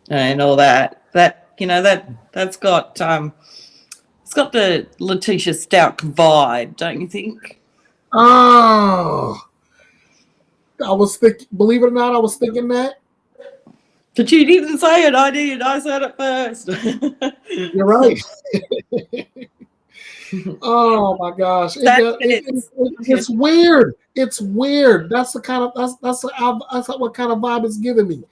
Speaker 11: And all that. That's got it's got the Letitia Stout vibe, don't you think?
Speaker 1: Oh, I was thinking, believe it or not, I was thinking that.
Speaker 11: But you didn't say it, I did. I said it first.
Speaker 1: You're right. Oh my gosh. It's weird. It's weird. That's the kind of that's what kind of vibe it's giving me.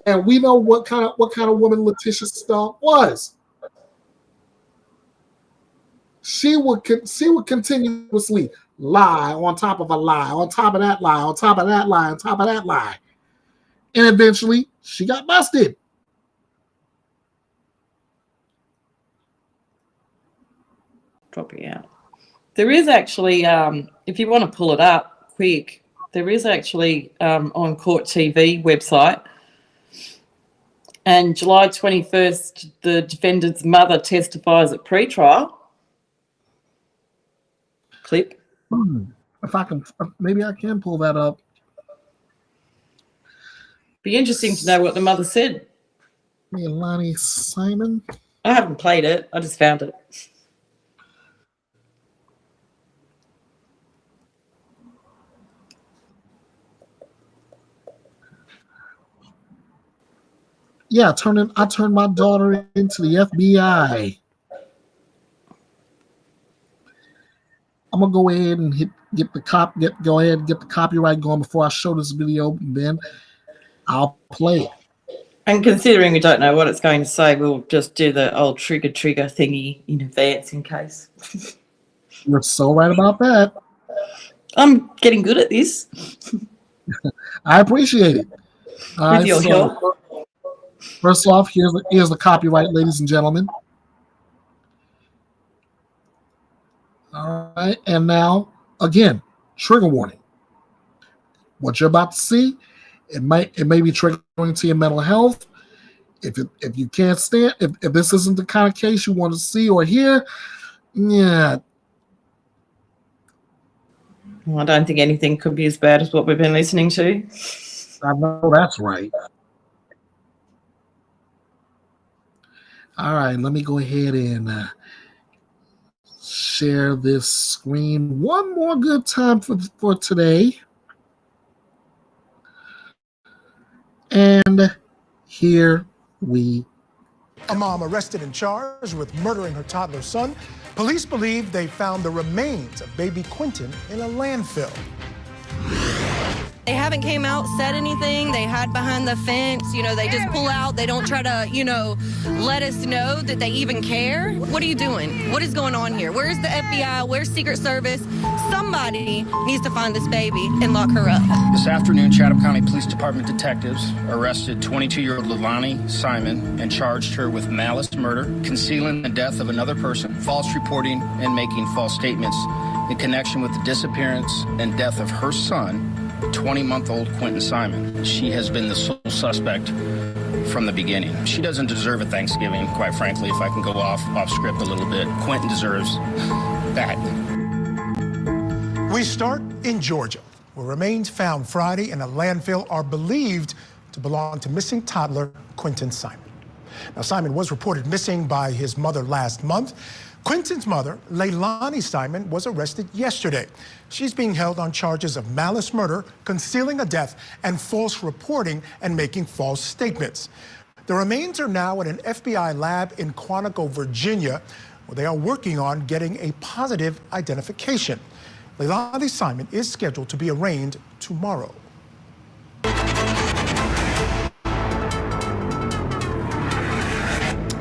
Speaker 1: And we know what kind of woman Letitia Stout was. She would continuously lie on top of a lie, on top of that lie, on top of that lie, on top of that lie. And eventually she got busted.
Speaker 11: Drop you out. There is actually, if you want to pull it up quick, there is actually on Court TV website. And July 21st, the defendant's mother testifies at pre-trial. Clip.
Speaker 1: If I can, maybe I can pull that up.
Speaker 11: Be interesting to know what the mother said.
Speaker 1: Leilani Simon.
Speaker 11: I haven't played it. I just found it.
Speaker 1: Yeah, I turned my daughter into the FBI. I'm gonna go ahead and get the copyright going before I show this video, and then I'll play it.
Speaker 11: And considering we don't know what it's going to say, we'll just do the old trigger thingy in advance in case.
Speaker 1: You're so right about that.
Speaker 11: I'm getting good at this.
Speaker 1: I appreciate it.
Speaker 11: With your help.
Speaker 1: First off, here's the copyright, ladies and gentlemen. All right, and now again, trigger warning. What you're about to see, it may be triggering to your mental health. If you can't stand, if this isn't the kind of case you want to see or hear, yeah.
Speaker 11: Well, I don't think anything could be as bad as what we've been listening to.
Speaker 1: I know that's right. All right, let me go ahead and share this screen one more good time for today. And here we
Speaker 18: go. A mom arrested and charged with murdering her toddler son. Police believe they found the remains of baby Quentin in a landfill.
Speaker 19: They haven't came out, said anything. They hide behind the fence. They just pull out. They don't try to, let us know that they even care. What are you doing? What is going on here? Where's the FBI? Where's Secret Service? Somebody needs to find this baby and lock her up.
Speaker 20: This afternoon, Chatham County Police Department detectives arrested 22-year-old Leilani Simon and charged her with malice murder, concealing the death of another person, false reporting, and making false statements in connection with the disappearance and death of her son, 20-month-old Quentin Simon. She has been the sole suspect from the beginning. She doesn't deserve a Thanksgiving, quite frankly, if I can go off script a little bit. Quentin deserves that.
Speaker 18: We start in Georgia, where remains found Friday in a landfill are believed to belong to missing toddler Quentin Simon. Now, Simon was reported missing by his mother last month. Quentin's mother, Leilani Simon, was arrested yesterday. She's being held on charges of malice murder, concealing a death, and false reporting and making false statements. The remains are now at an FBI lab in Quantico, Virginia, where they are working on getting a positive identification. Leilani Simon is scheduled to be arraigned tomorrow.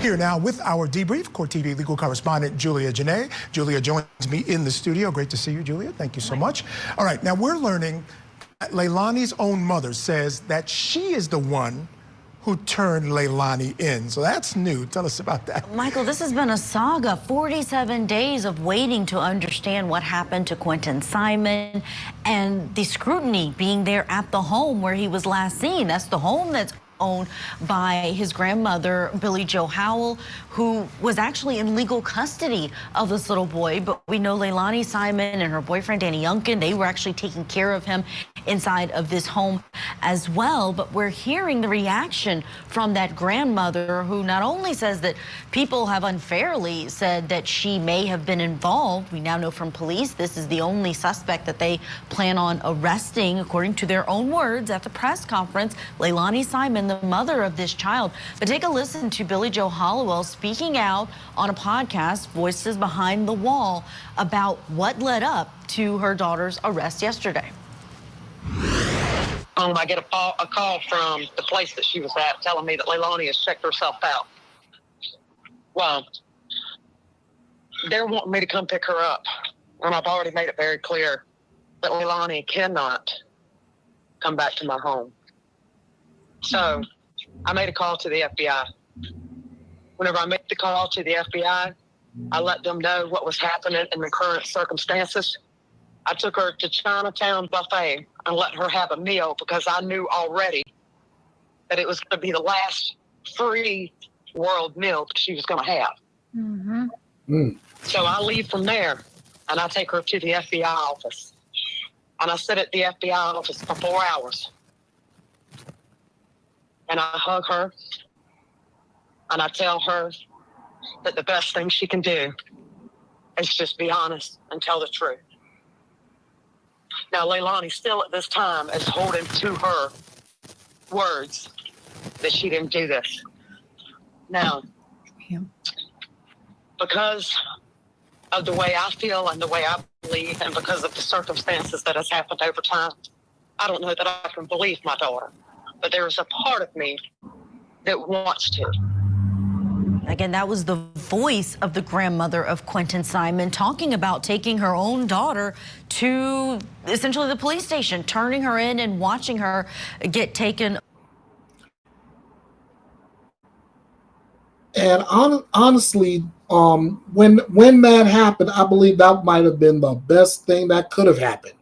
Speaker 18: Here now with our debrief, Court TV legal correspondent Julia Janae. Julia joins me in the studio. Great to see you, Julia. Thank you so much. All right, now we're learning that Leilani's own mother says that she is the one who turned Leilani in. So that's new. Tell us about that.
Speaker 21: Michael, this has been a saga. 47 days of waiting to understand what happened to Quentin Simon and the scrutiny being there at the home where he was last seen. That's the home that's owned by his grandmother, Billie Joe Howell, who was actually in legal custody of this little boy. But we know Leilani Simon and her boyfriend, Danny Youngkin, they were actually taking care of him inside of this home as well. But we're hearing the reaction from that grandmother, who not only says that people have unfairly said that she may have been involved. We now know from police this is the only suspect that they plan on arresting, according to their own words at the press conference, Leilani Simon, the mother of this child. But take a listen to Billie Joe Hollowell speaking out on a podcast, Voices Behind the Wall, about what led up to her daughter's arrest yesterday.
Speaker 9: I get a call from the place that she was at telling me that Leilani has checked herself out. Well, they're wanting me to come pick her up, and I've already made it very clear that Leilani cannot come back to my home. So I made a call to the FBI. Whenever I made the call to the FBI, I let them know what was happening in the current circumstances. I took her to Chinatown Buffet and let her have a meal because I knew already that it was going to be the last free world meal that she was going to have. So I leave from there and I take her to the FBI office. And I sit at the FBI office for 4 hours. And I hug her and I tell her that the best thing she can do is just be honest and tell the truth. Now, Leilani still at this time is holding to her words that she didn't do this. Now, because of the way I feel and the way I believe, and because of the circumstances that has happened over time, I don't know that I can believe my daughter. But there is a part of me that wants to.
Speaker 21: Again, that was the voice of the grandmother of Quentin Simon talking about taking her own daughter to essentially the police station, turning her in and watching her get taken.
Speaker 1: And honestly, when that happened, I believe that might have been the best thing that could have happened.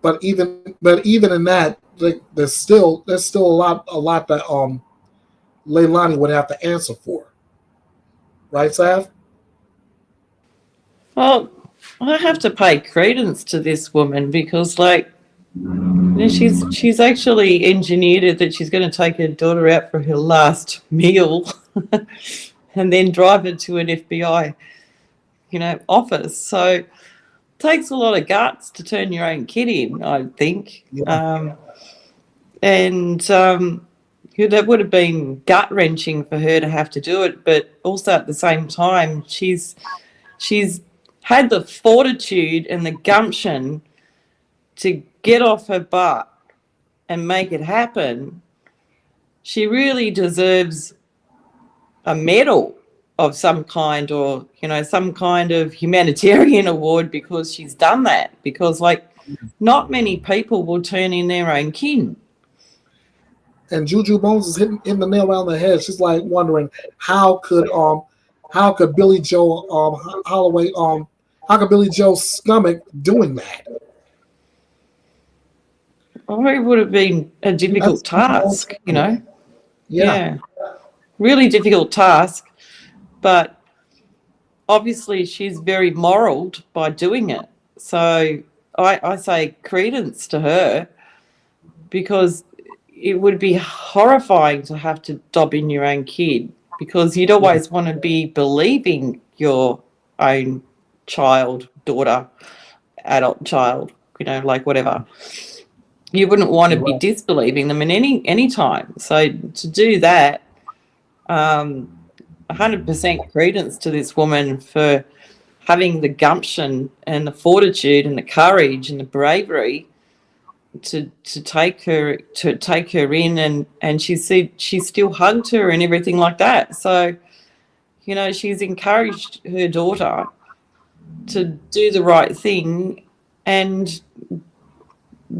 Speaker 1: But even in that, like, there's still a lot that Leilani would have to answer for, right, Sav?
Speaker 11: Well, I have to pay credence to this woman because, like, you know, she's actually engineered it that she's going to take her daughter out for her last meal, and then drive her to an FBI, office. So it takes a lot of guts to turn your own kid in, I think.
Speaker 1: Yeah.
Speaker 11: That would have been gut-wrenching for her to have to do it, but also at the same time, she's had the fortitude and the gumption to get off her butt and make it happen. She really deserves a medal of some kind, or some kind of humanitarian award, because she's done that. Because, like, not many people will turn in their own kin.
Speaker 1: And Juju Bones is hitting the nail around the head. She's like wondering how could Billie Joe Holloway how could Billie Joe stomach doing that?
Speaker 11: Oh, it would have been a difficult task, Yeah, really difficult task. But obviously she's very moral by doing it. So I say credence to her, because it would be horrifying to have to dob in your own kid, because you'd always want to be believing your own child, daughter, adult child, like whatever. You wouldn't want to be disbelieving them in any time. So to do that, 100% credence to this woman for having the gumption and the fortitude and the courage and the bravery to take her in, and she said she still hugged her and everything like that. So she's encouraged her daughter to do the right thing and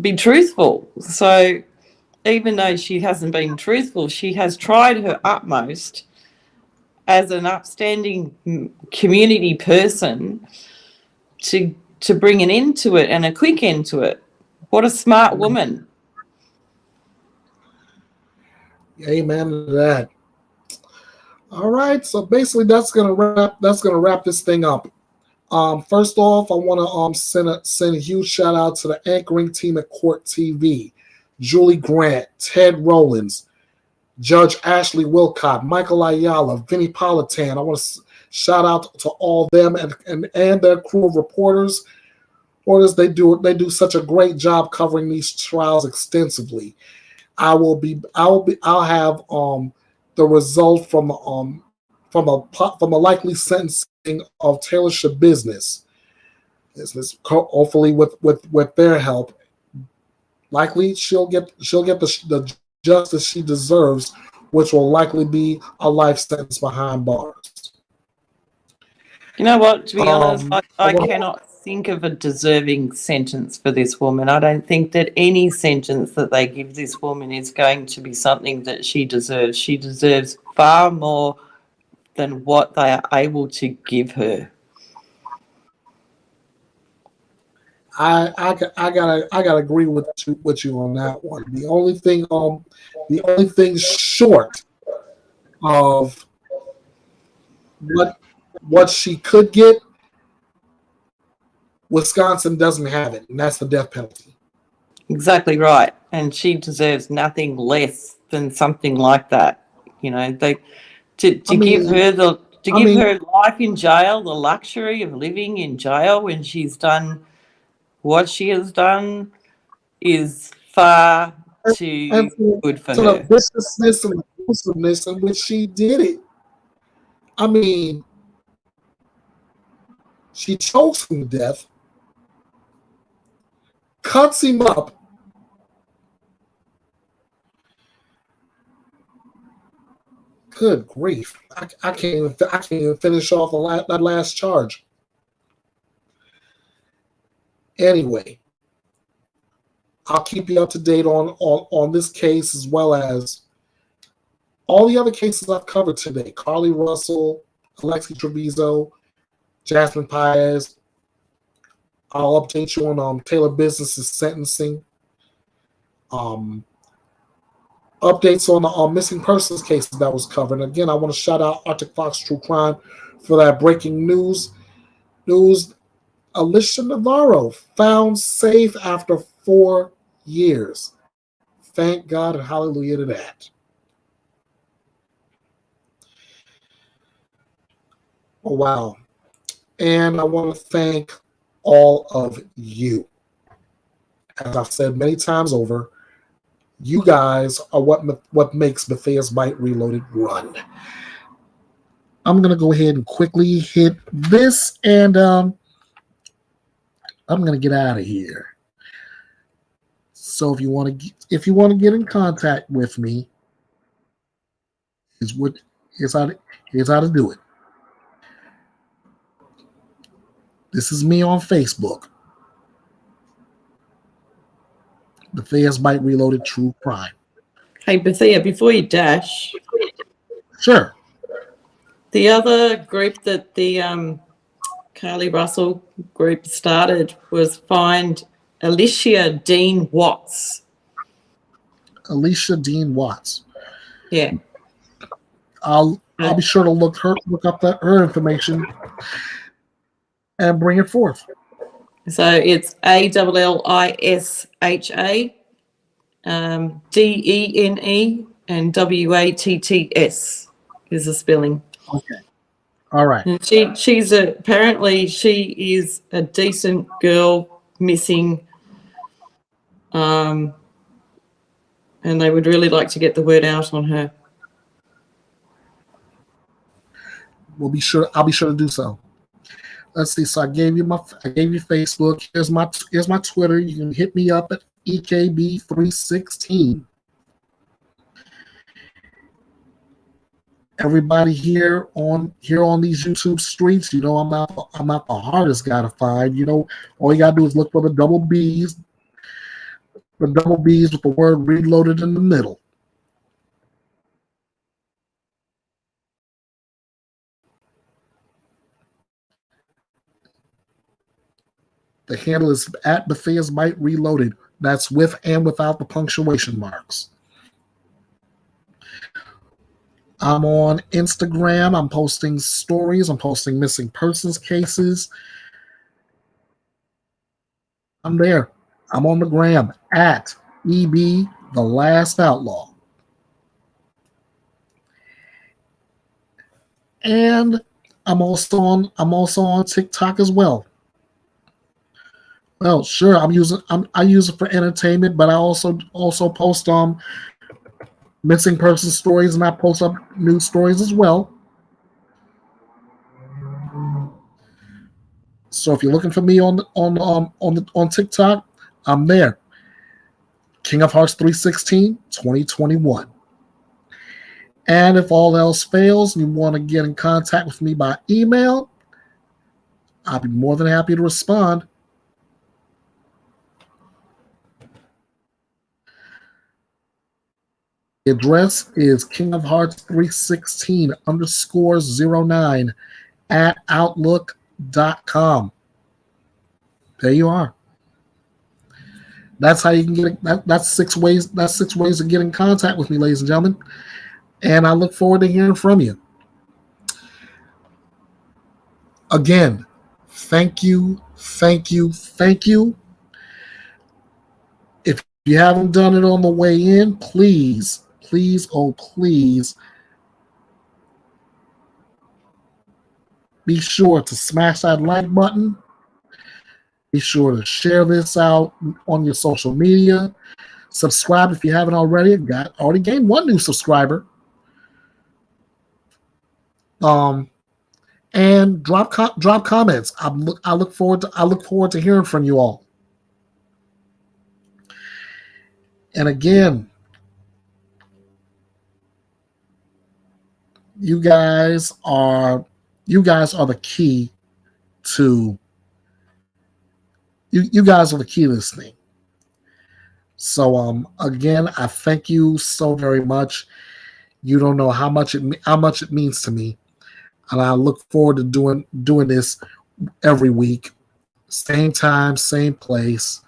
Speaker 11: be truthful. So even though she hasn't been truthful, she has tried her utmost as an upstanding community person to bring an end to it, and a quick end to it, What a smart woman.
Speaker 1: Amen to that. All right, so basically that's gonna wrap this thing up. First off, I want to send a huge shout out to the anchoring team at Court TV: Julie Grant, Ted Rollins, Judge Ashley Wilcott, Michael Ayala, Vinny Politan. I want to shout out to all them and their crew of reporters. They do such a great job covering these trials extensively. I'll have the result from a likely sentencing of Taylor Shabusiness. Hopefully with their help, likely she'll get the justice she deserves, which will likely be a life sentence behind bars.
Speaker 11: You know what? To be honest, I cannot think of a deserving sentence for this woman. I don't think that any sentence that they give this woman is going to be something that she deserves. She deserves far more than what they are able to give her.
Speaker 1: I gotta agree with you on that one. The only thing short of what she could get, Wisconsin doesn't have it, and that's the death penalty.
Speaker 11: Exactly right, and she deserves nothing less than something like that. You know, give her life in jail, the luxury of living in jail when she's done what she has done, is far too good for her.
Speaker 1: The viciousness and abusiveness in which she did it. I mean, she chokes him to death, cuts him up, good grief! I can't even finish off that last charge. Anyway, I'll keep you up to date on this case as well as all the other cases I've covered today: Carlee Russell, Alexee Trevizo, Jazmin Paez. I'll update you on Taylor Business's sentencing. Updates on the missing persons cases that was covered. And again, I want to shout out Arctic Fox True Crime for that breaking news. Alicia Navarro found safe after 4 years. Thank God and hallelujah to that. Oh, wow. And I want to thank all of you. As I've said many times over, you guys are what makes Bethea'S Byte Reloaded run. I'm going to go ahead and quickly hit this, and I'm going to get out of here. So if you want to get in contact with me, here's how to do it. This is me on Facebook. Bethea'S Byte Reloaded True Crime.
Speaker 11: Hey, Bethea, before you dash.
Speaker 1: Sure.
Speaker 11: The other group that the Carlee Russell group started was Find Alicia Dean Watts.
Speaker 1: Alicia Dean Watts.
Speaker 11: Yeah.
Speaker 1: I'll be sure to look up her information and bring it forth.
Speaker 11: So it's ALLISHA, DENE, and WATTS is the spelling.
Speaker 1: Okay. All right.
Speaker 11: And apparently she is a decent girl missing, and they would really like to get the word out on her.
Speaker 1: I'll be sure to do so. Let's see. So I gave you Facebook. Here's my Twitter. You can hit me up at EKB316. Everybody here on these YouTube streets, you know I'm not the hardest guy to find. You know, all you gotta do is look for the double B's with the word reloaded in the middle. The handle is at Bethea'S Byte Reloaded. That's with and without the punctuation marks. I'm on Instagram. I'm posting stories. I'm posting missing persons cases. I'm there. I'm on the gram at EB The Last Outlaw. And I'm also on TikTok as well. Well, sure, I use it for entertainment, but I also post missing person stories, and I post up news stories as well. So if you're looking for me on TikTok, I'm there. King of Hearts 316 2021. And if all else fails and you want to get in contact with me by email, I'll be more than happy to respond. The address is kingofhearts316_09 at outlook.com. There you are. That's how you can get it. That's 6 ways. That's 6 ways to get in contact with me, ladies and gentlemen. And I look forward to hearing from you. Again, thank you. If you haven't done it on the way in, please, oh please, be sure to smash that like button. Be sure to share this out on your social media. Subscribe if you haven't already. Already gained 1 new subscriber. And drop comments. I look forward to hearing from you all. And again, you guys are the key to you guys are the key to this thing. So again, I thank you so very much. You don't know how much it means to me, and I look forward to doing this every week, same time, same place.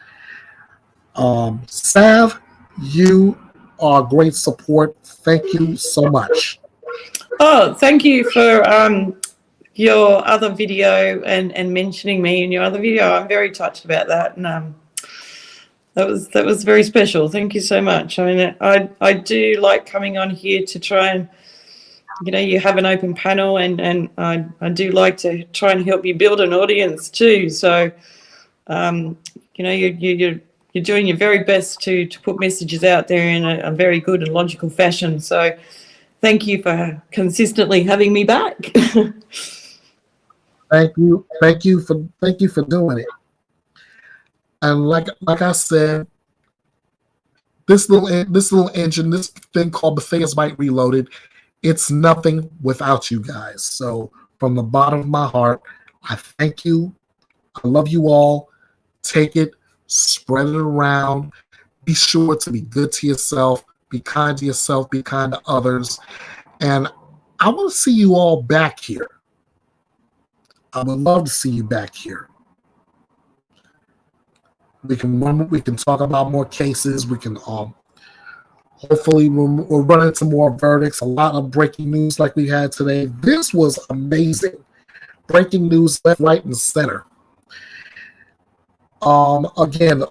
Speaker 1: Sav, you are great support. Thank you so much.
Speaker 11: Oh, thank you for your other video and mentioning me in your other video. I'm very touched about that, and that was very special. Thank you so much. I mean, I do like coming on here to try and, you have an open panel, and I do like to try and help you build an audience too. So, you're doing your very best to put messages out there in a very good and logical fashion. So, thank you for consistently having me back.
Speaker 1: Thank you for doing it. And like I said, this little engine, this thing called Bethea'S Byte Reloaded, it's nothing without you guys. So from the bottom of my heart, I thank you. I love you all. Take it, spread it around. Be sure to be good to yourself. Be kind to yourself. Be kind to others. And I want to see you all back here. I would love to see you back here. We can talk about more cases. We can hopefully we'll run into more verdicts. A lot of breaking news like we had today. This was amazing. Breaking news left, right, and center. Again,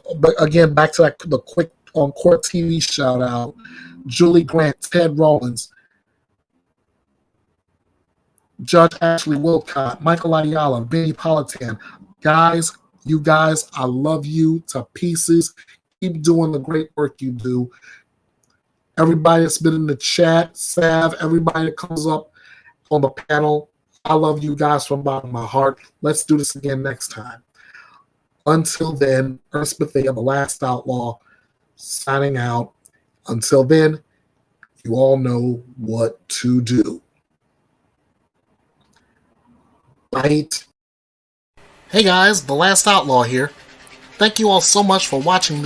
Speaker 1: back to the quick on court TV shout out. Julie Grant, Ted Rollins, Judge Ashley Wilcott, Michael Ayala, Benny Politan. Guys, you guys, I love you to pieces. Keep doing the great work you do. Everybody that's been in the chat, Sav, everybody that comes up on the panel, I love you guys from the bottom of my heart. Let's do this again next time. Until then, Ernest Bethea, the last outlaw, signing out. Until then, you all know what to do. Right. Hey guys, the last outlaw here. Thank you all so much for watching this